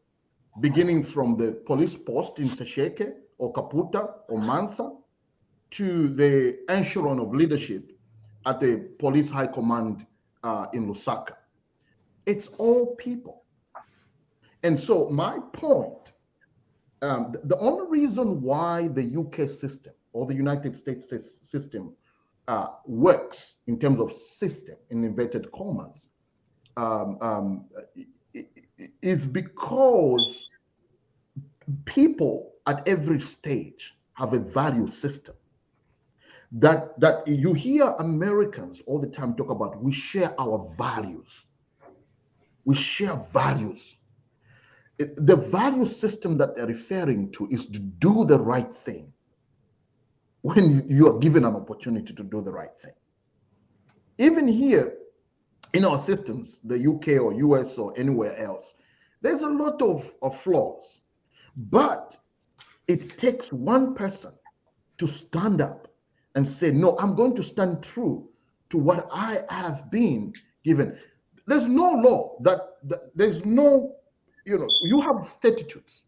beginning from the police post in Masheke or Kaputa or Mansa to the echelon of leadership at the police high command in Lusaka. It's all people. And so my point, the only reason why the UK system or the United States system works in terms of system, in inverted commas, is because people at every stage have a value system that you hear Americans all the time talk about. We share our values. We share values. the value system that they're referring to is to do the right thing when you are given an opportunity to do the right thing. Even here in our systems, the UK or US or anywhere else, there's a lot of flaws. But it takes one person to stand up and say, no, I'm going to stand true to what I have been given. There's no law there's no, you have statutes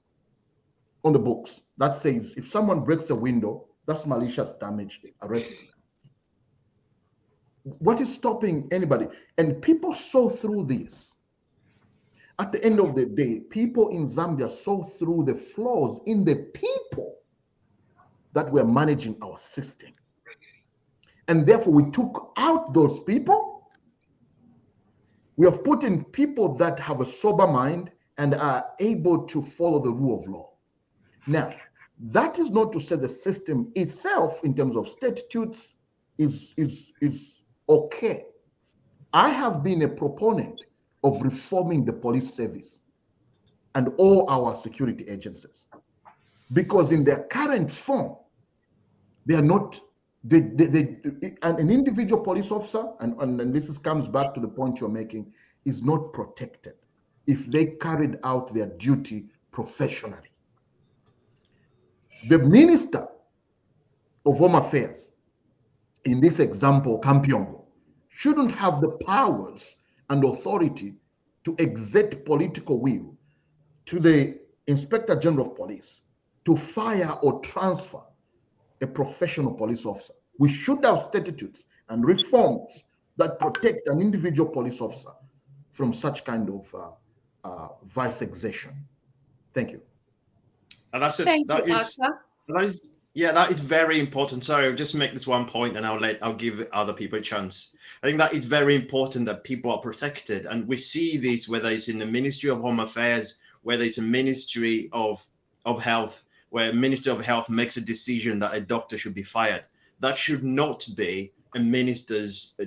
on the books that says if someone breaks a window, that's malicious damage, arrest them. What is stopping anybody? And people saw through this. At the end of the day, people in Zambia saw through the flaws in the people that were managing our system. And therefore, we took out those people. We have put in people that have a sober mind and are able to follow the rule of law. Now, that is not to say the system itself, in terms of statutes, is okay. I have been a proponent of reforming the police service and all our security agencies, because in their current form, they are not, an individual police officer, and this comes back to the point you're making, is not protected if they carried out their duty professionally. The Minister of Home Affairs, in this example, Kampiongo, shouldn't have the powers and authority to exert political will to the Inspector General of Police to fire or transfer a professional police officer. We should have statutes and reforms that protect an individual police officer from such kind of vice exertion. Thank you. And that's it. Thank you, That is very important. Sorry, I'll just make this one point and I'll give other people a chance. I think that it's very important that people are protected. And we see this, whether it's in the Ministry of Home Affairs, whether it's a Ministry of Health, where Ministry of Health makes a decision that a doctor should be fired. That should not be a minister's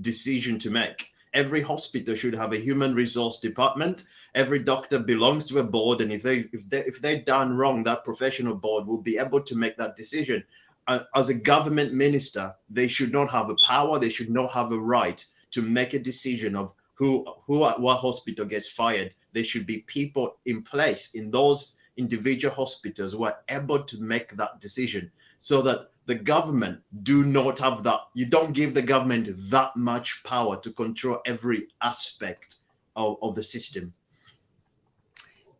decision to make. Every hospital should have a human resource department. Every doctor belongs to a board, and if they've done wrong, that professional board will be able to make that decision. As a government minister, they should not have a power. They should not have a right to make a decision of who at what hospital gets fired. There should be people in place in those individual hospitals who are able to make that decision, so that the government do not have that. You don't give the government that much power to control every aspect of the system.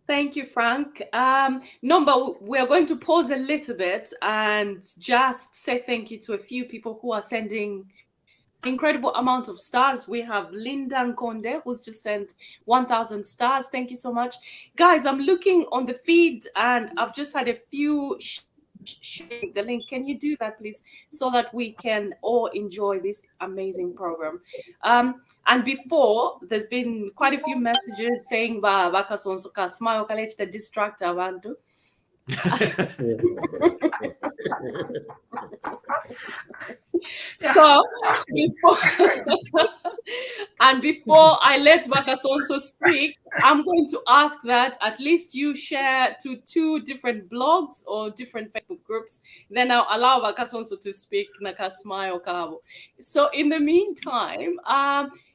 Thank you, Frank. Nomba, we're going to pause a little bit and just say thank you to a few people who are sending incredible amount of stars. We have Linda Nkonde, who's just sent 1,000 stars. Thank you so much. Guys, I'm looking on the feed and I've just had a few sharing the link. Can you do that, please, so that we can all enjoy this amazing program? And before, there's been quite a few messages saying Bakasonsoka smile college the distract abantu. So before I let Bakasonso speak, I'm going to ask that at least you share to 2 different blogs or different Facebook groups. Then I'll allow Bakasonso to speak. So in the meantime,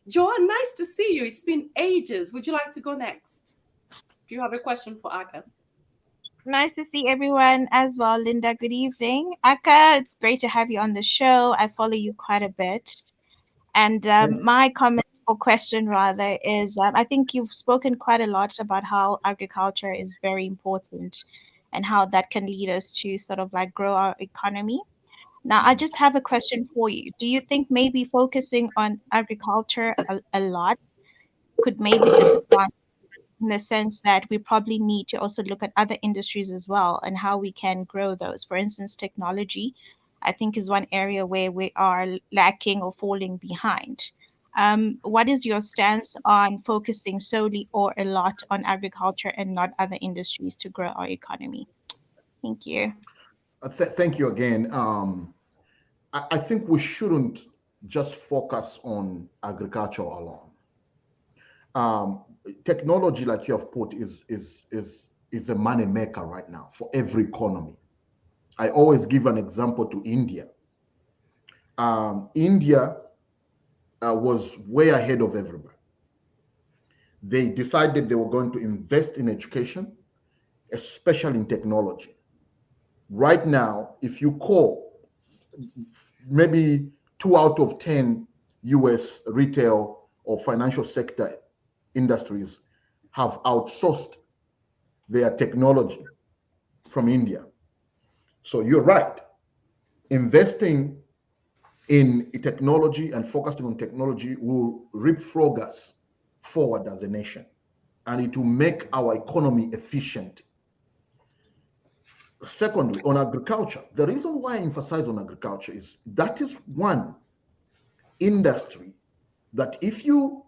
Joan, nice to see you. It's been ages. Would you like to go next? Do you have a question for Aka? Nice to see everyone as well, Linda. Good evening. Aka, it's great to have you on the show. I follow you quite a bit. And my comment or question rather is, I think you've spoken quite a lot about how agriculture is very important and how that can lead us to sort of like grow our economy. Now, I just have a question for you. Do you think maybe focusing on agriculture a lot could maybe disadvantage, in the sense that we probably need to also look at other industries as well and how we can grow those? For instance, technology, I think, is one area where we are lacking or falling behind. What is your stance on focusing solely or a lot on agriculture and not other industries to grow our economy? Thank you. Thank you again. I think we shouldn't just focus on agriculture alone. technology, like you have put, is a money maker right now for every economy. I always give an example to India. India was way ahead of everybody. They decided they were going to invest in education, especially in technology. Right now, if you call, maybe 2 out of 10 US retail or financial sector industries have outsourced their technology from India. So you're right. Investing in technology and focusing on technology will leapfrog us forward as a nation, and it will make our economy efficient. Secondly, on agriculture, the reason why I emphasize on agriculture is that is one industry that if you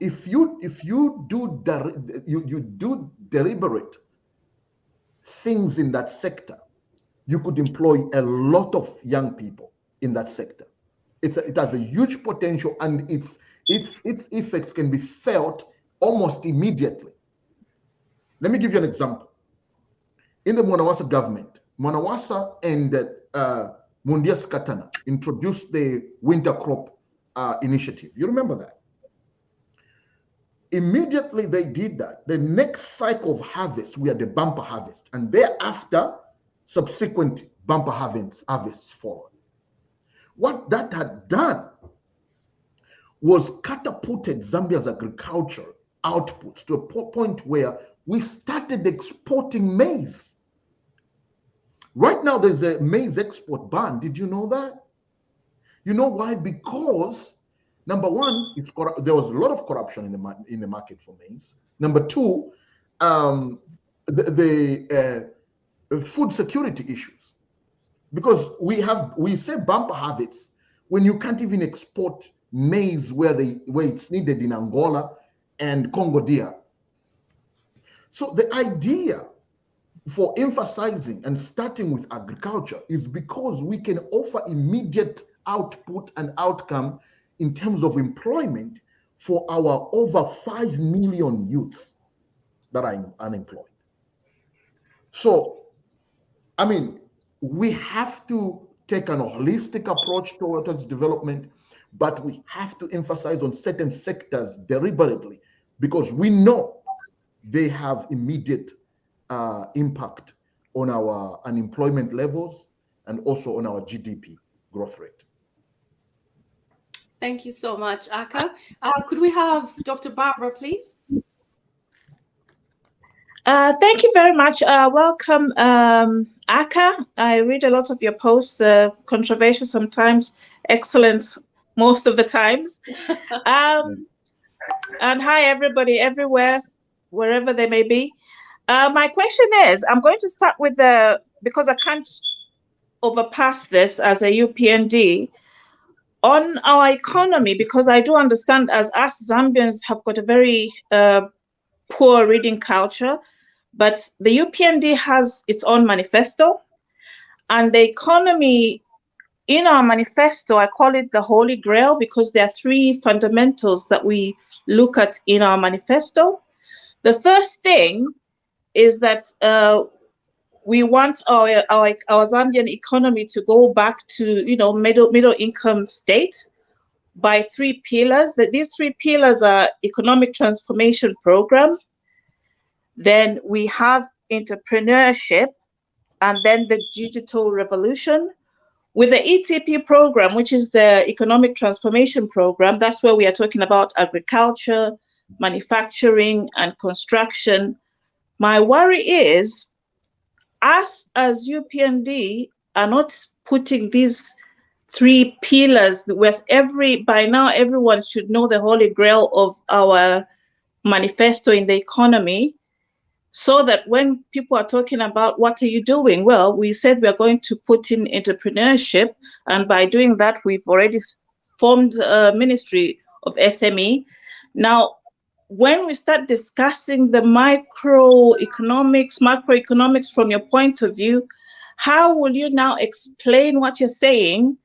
do deliberate things in that sector, you could employ a lot of young people in that sector. It has a huge potential, and its effects can be felt almost immediately. Let me give you an example. In the Monawasa government, Monawasa and Mundias Katana introduced the winter crop initiative. You remember that? Immediately they did that. The next cycle of harvest, we had the bumper harvest, and thereafter, subsequent bumper harvests followed. What that had done was catapulted Zambia's agriculture output to a point where we started exporting maize. Right now, there's a maize export ban. Did you know that? You know why? Because number one, there was a lot of corruption in the market for maize. Number two, the food security issues. Because we say bumper harvests when you can't even export maize where it's needed in Angola and Congo DR. So the idea for emphasizing and starting with agriculture is because we can offer immediate output and outcome in terms of employment for our over 5 million youths that are unemployed. So, I mean, we have to take an holistic approach towards development, but we have to emphasize on certain sectors deliberately because we know they have immediate impact on our unemployment levels and also on our GDP growth rate. Thank you so much, Aka. Could we have Dr. Barbara, please? Thank you very much. Welcome, Aka. I read a lot of your posts, controversial sometimes, excellent most of the times. And hi, everybody, everywhere, wherever they may be. My question is, I'm going to start with because I can't overpass this as a UPND, on our economy, because I do understand as us Zambians have got a very poor reading culture, but the UPND has its own manifesto, and the economy in our manifesto, I call it the Holy Grail because there are 3 fundamentals that we look at in our manifesto. The first thing is that we want our Zambian economy to go back to middle income state by 3 pillars. That these 3 pillars are economic transformation program, then we have entrepreneurship, and then the digital revolution. With the ETP program, which is the economic transformation program, that's where we are talking about agriculture, manufacturing, and construction. My worry is, us as UPND are not putting these 3 pillars, where by now everyone should know the Holy Grail of our manifesto in the economy, so that when people are talking about what are you doing? Well, we said we are going to put in entrepreneurship, and by doing that, we've already formed a ministry of SME. Now, when we start discussing the macroeconomics from your point of view, how will you now explain what you're saying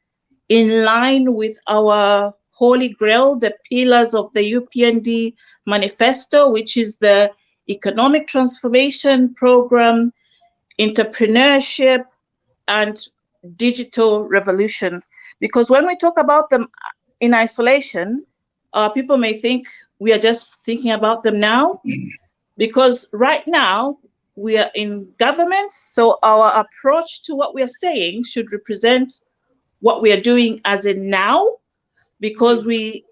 in line with our holy grail, the pillars of the UPND manifesto, which is the economic transformation program, entrepreneurship, and digital revolution. Because when we talk about them in isolation, people may think we are just thinking about them now, because right now we are in government, so our approach to what we are saying should represent what we are doing as in now, because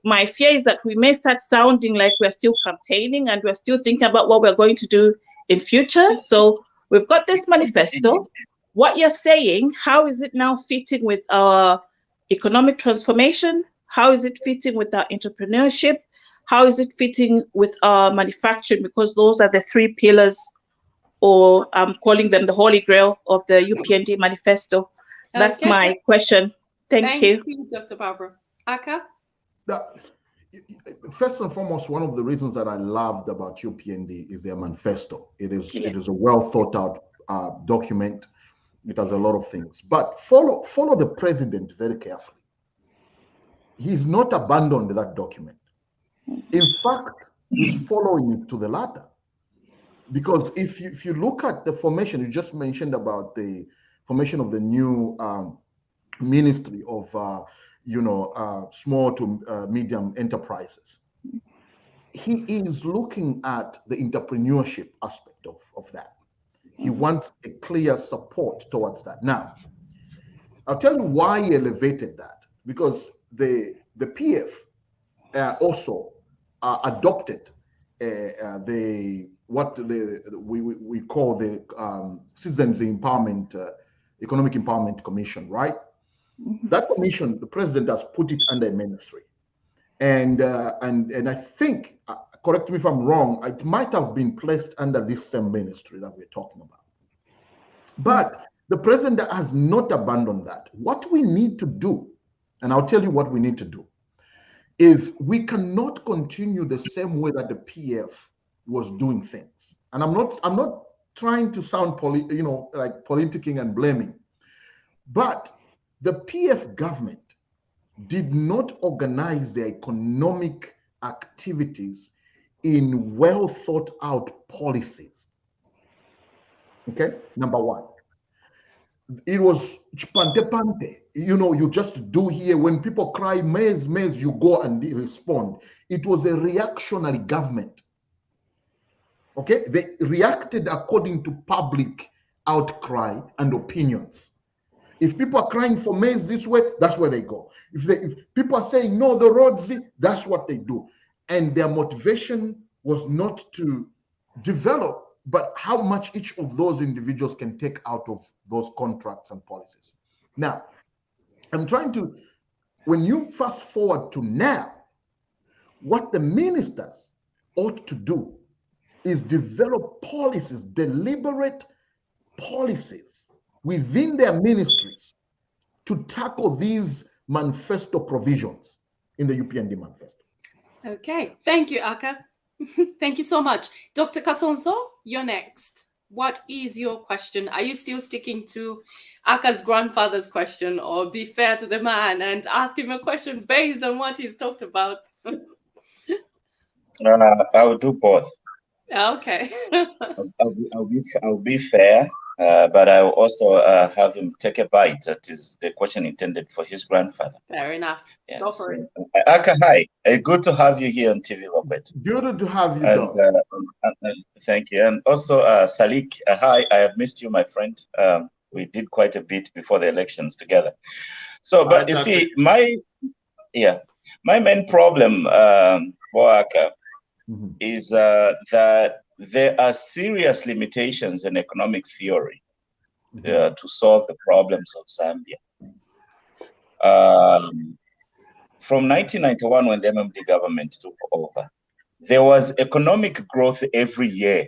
my fear is that we may start sounding like we're still campaigning and we're still thinking about what we're going to do in future. So we've got this manifesto. What you're saying, how is it now fitting with our economic transformation? How is it fitting with our entrepreneurship? How is it fitting with our manufacturing? Because those are the three pillars, or I'm calling them the holy grail of the UPND manifesto. That's my question. Thank you. Thank you, Dr. Barbara. Aka? First and foremost, one of the reasons that I loved about UPND is their manifesto. It is a well thought out document. It has a lot of things, but follow the president very carefully. He's not abandoned that document. In fact, he's following it to the latter. Because if you look at the formation, you just mentioned about the formation of the new Ministry of small to medium enterprises. He is looking at the entrepreneurship aspect of that. He wants a clear support towards that. Now, I'll tell you why he elevated that, because the PF also adopted what we call the Citizens Empowerment, Economic Empowerment Commission, right? That commission, the president has put it under a ministry, and I think, correct me if I'm wrong, it might have been placed under this same ministry that we're talking about. But the president has not abandoned that. What we need to do, and I'll tell you what we need to do, is we cannot continue the same way that the PF was doing things. And I'm not trying to sound like politicking and blaming, but the PF government did not organize their economic activities in well thought out policies. Okay, number one. It was pante pante. You just do here. When people cry, maize, you go and respond. It was a reactionary government. Okay, they reacted according to public outcry and opinions. If people are crying for maize this way, that's where they go. If people are saying no, the roads, that's what they do. And their motivation was not to develop, but how much each of those individuals can take out of those contracts and policies. Now, I'm trying to, when you fast forward to now, what the ministers ought to do is develop policies, deliberate policies within their ministries to tackle these manifesto provisions in the UPND manifesto. Okay, thank you, Aka. Thank you so much. Dr. Kasonso, you're next. What is your question? Are you still sticking to Aka's grandfather's question, or be fair to the man and ask him a question based on what he's talked about? I'll do both. Okay. I'll be fair, but I'll also have him take a bite. That is the question intended for his grandfather. Fair enough. Yes. Go for it. Aka, hi. Good to have you here on TV, Robert. Good to have you, thank you. And also, Salik, hi. I have missed you, my friend. We did quite a bit before the elections together. So, but you see, my main problem, for Aka, is that there are serious limitations in economic theory to solve the problems of Zambia. From 1991, when the MMD government took over, there was economic growth every year,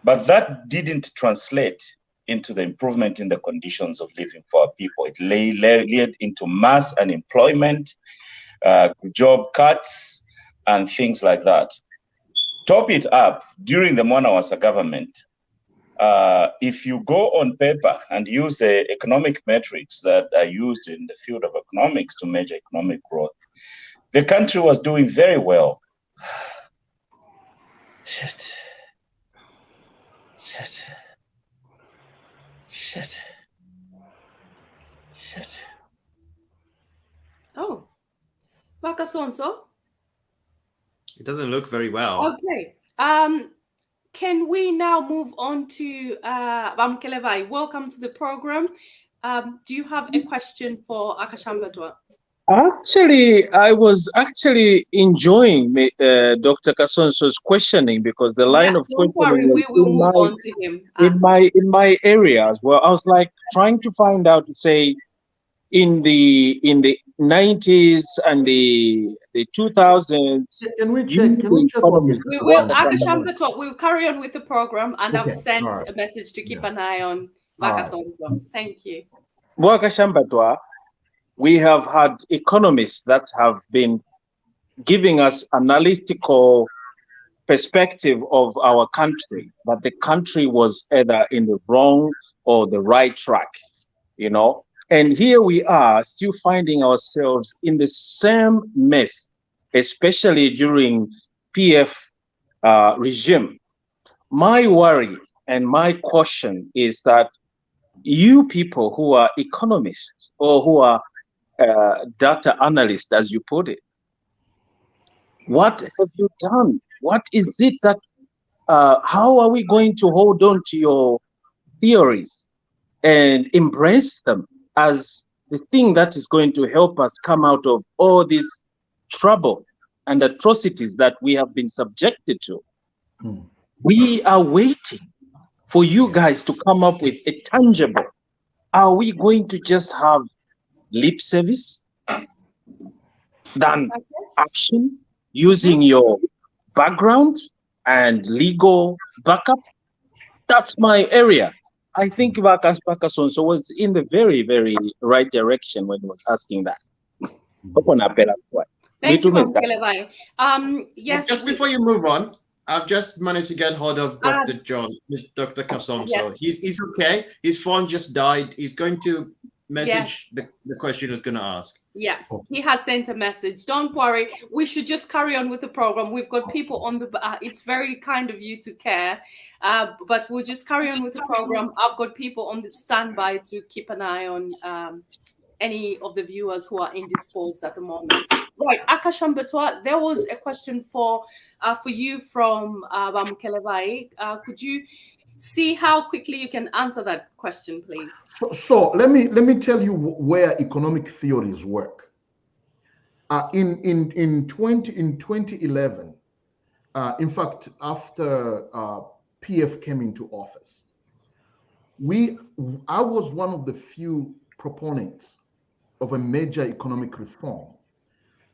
but that didn't translate into the improvement in the conditions of living for our people. It led into mass unemployment, job cuts, and things like that. Top it up, during the Mwanawasa government, if you go on paper and use the economic metrics that are used in the field of economics to measure economic growth, The country was doing very well. Shit. Oh, Wakasonso. It doesn't look very well. Okay. Can we now move on to Bamkelevai? Welcome to the program. Do you have a question for Akashambatwa? Actually, I was actually enjoying Dr. Kasonso's questioning, because the line of don't questioning worry, we was will move on to him. in my area as well. I was like trying to find out, say, in the 90s and the 2000s. Can we check on this? We will, Akashambatwa, we'll carry on with the program, and I've sent a message to keep an eye on Wakasonso. Thank you. Wakashambatwa, we have had economists that have been giving us analytical perspective of our country, that the country was either in the wrong or the right track, you know. And here we are still finding ourselves in the same mess, especially during PF regime. My worry and my caution is that you people who are economists or who are data analysts, as you put it, what have you done? What is it that, how are we going to hold on to your theories and embrace them as the thing that is going to help us come out of all this trouble and atrocities that we have been subjected to? We are waiting for you guys to come up with a tangible. Are we going to just have lip service than action using your background and legal backup? That's my area. I think Wakasonso was in the very, very right direction when he was asking that. Thank you, Bamkelevai. Yes. Just before you move on, I've just managed to get hold of Dr. Dr. Kasonso. He's okay. His phone just died. He's going to message the question he's going to ask. Yeah, he has sent a message. Don't worry. We should just carry on with the program. We've got people on the. It's very kind of you to care, but we'll just carry on with the program. I've got people on the standby to keep an eye on any of the viewers who are indisposed at the moment. Right, Akashambatwa, there was a question for you from Bamkelevai. Could you see how quickly you can answer that question, please? So let me tell you where economic theories work. In 2011, in fact, after PF came into office, I was one of the few proponents of a major economic reform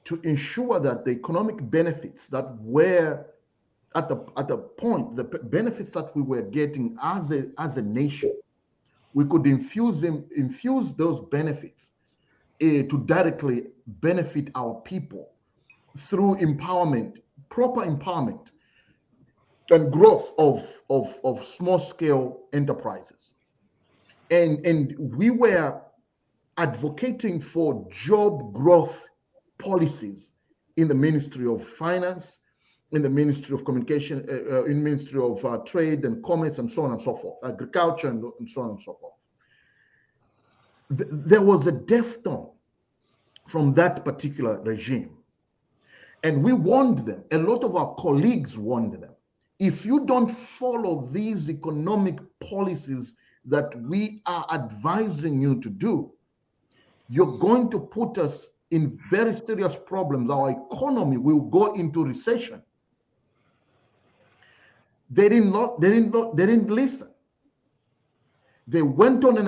to ensure that the economic benefits that were at the point, the benefits that we were getting as a nation, we could infuse those benefits to directly benefit our people through empowerment, proper empowerment, and growth of small scale enterprises. And we were advocating for job growth policies in the Ministry of Finance, in the Ministry of Communication, in Ministry of Trade and Commerce, and so on and so forth, agriculture, and so on and so forth. There was a death knell from that particular regime. And we warned them, a lot of our colleagues warned them, if you don't follow these economic policies that we are advising you to do, you're going to put us in very serious problems. Our economy will go into recession. They didn't listen. They went on an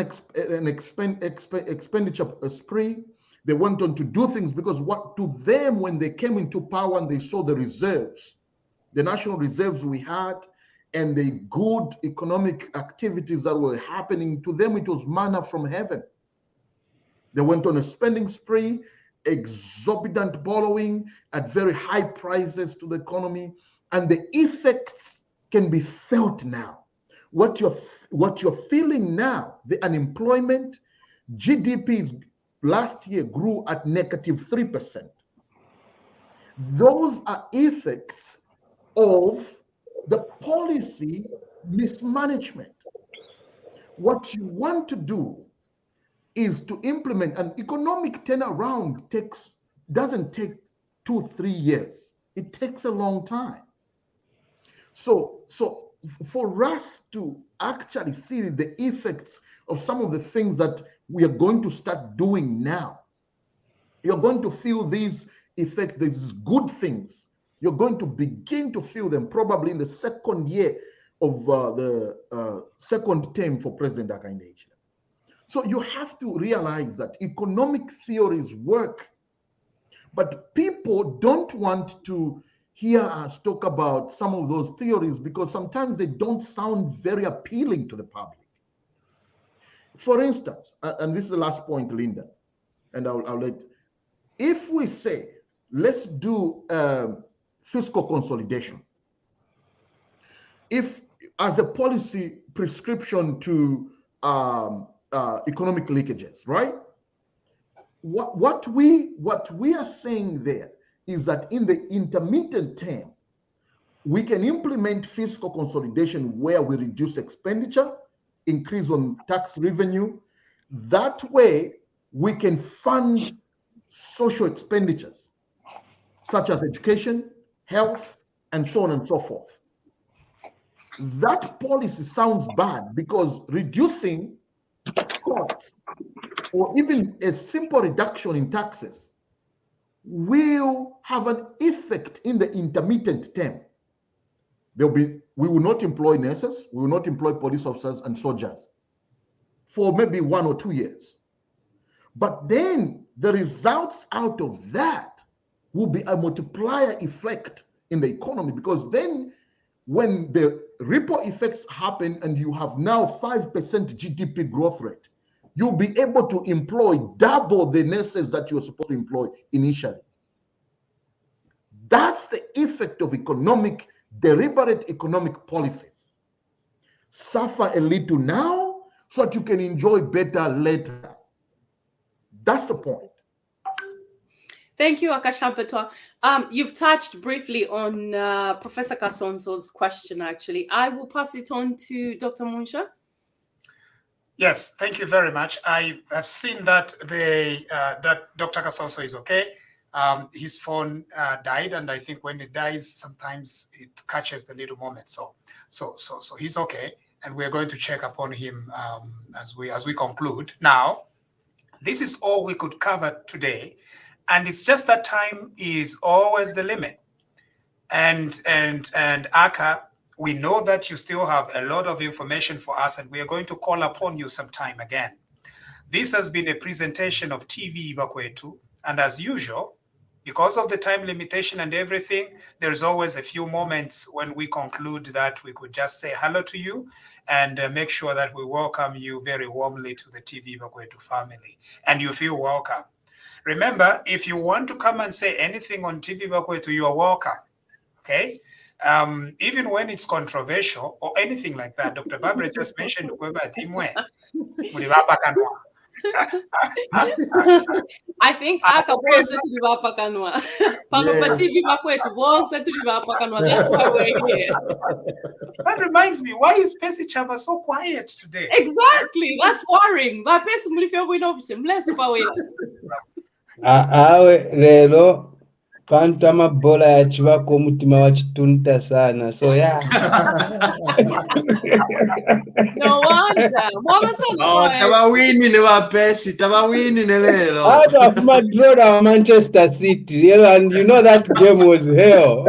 expenditure spree. They went on to do things because what to them, when they came into power and they saw the reserves, the national reserves we had, and the good economic activities that were happening, to them it was manna from heaven. They went on a spending spree, exorbitant borrowing at very high prices to the economy, and the effects can be felt now. What you're feeling now, the unemployment, GDP last year grew at -3%. Those are effects of the policy mismanagement. What you want to do is to implement an economic turnaround. Doesn't take 2-3 years. It takes a long time. So for us to actually see the effects of some of the things that we are going to start doing now, you're going to feel these effects, these good things. You're going to begin to feel them probably in the second year of the second term for President Hakainde. So you have to realize that economic theories work, but people don't want to hear us talk about some of those theories because sometimes they don't sound very appealing to the public. For instance, and this is the last point, Linda, and I'll let, if we say, let's do fiscal consolidation, if as a policy prescription to economic leakages, right? What we are saying there is that in the intermittent term, we can implement fiscal consolidation where we reduce expenditure, increase on tax revenue. That way, we can fund social expenditures, such as education, health, and so on and so forth. That policy sounds bad because reducing costs or even a simple reduction in taxes will have an effect in the intermittent term. We will not employ nurses, we will not employ police officers and soldiers for maybe 1 or 2 years. But then the results out of that will be a multiplier effect in the economy, because then when the ripple effects happen and you have now 5% GDP growth rate, you'll be able to employ double the nurses that you're supposed to employ initially. That's the effect of deliberate economic policies. Suffer a little now so that you can enjoy better later. That's the point. Thank you, Akashambatwa. You've touched briefly on Professor Kasonso's question, actually. I will pass it on to Dr. Munsha. Yes, thank you very much. I have seen that that Dr. Kasonso is okay. His phone died, and I think when it dies, sometimes it catches the little moment. So he's okay, and we're going to check upon him as we conclude. Now, this is all we could cover today, and it's just that time is always the limit. And Aka, we know that you still have a lot of information for us, and we are going to call upon you sometime again. This has been a presentation of TV Bakwetu, and as usual, because of the time limitation and everything, there's always a few moments when we conclude that we could just say hello to you and make sure that we welcome you very warmly to the TV Bakwetu family, and you feel welcome. Remember, if you want to come and say anything on TV Bakwetu, you are welcome, okay? Even when it's controversial or anything like that. Dr. Barbara just mentioned I think Aka was Pakanwa. That's why we're here. That reminds me, why is Percy Chava so quiet today? Exactly, that's worrying. Lelo pantama bola ya chivako umutima wa chitunta sana. So yeah. No wonder. Mama said, oh, tabawini ne wapesi, tabawini ne lelo. Out of Madrid or Manchester City, and you know that game was hell.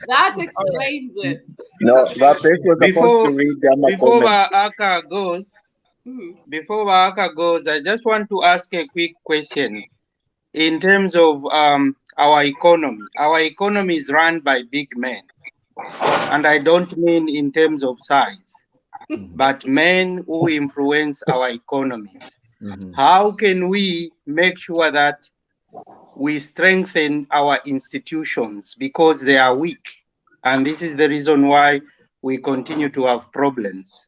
That explains it. No, before Aka goes, before Aka goes, I just want to ask a quick question. In terms of our economy is run by big men. And I don't mean in terms of size, but men who influence our economies. How can we make sure that we strengthen our institutions, because they are weak? And this is the reason why we continue to have problems.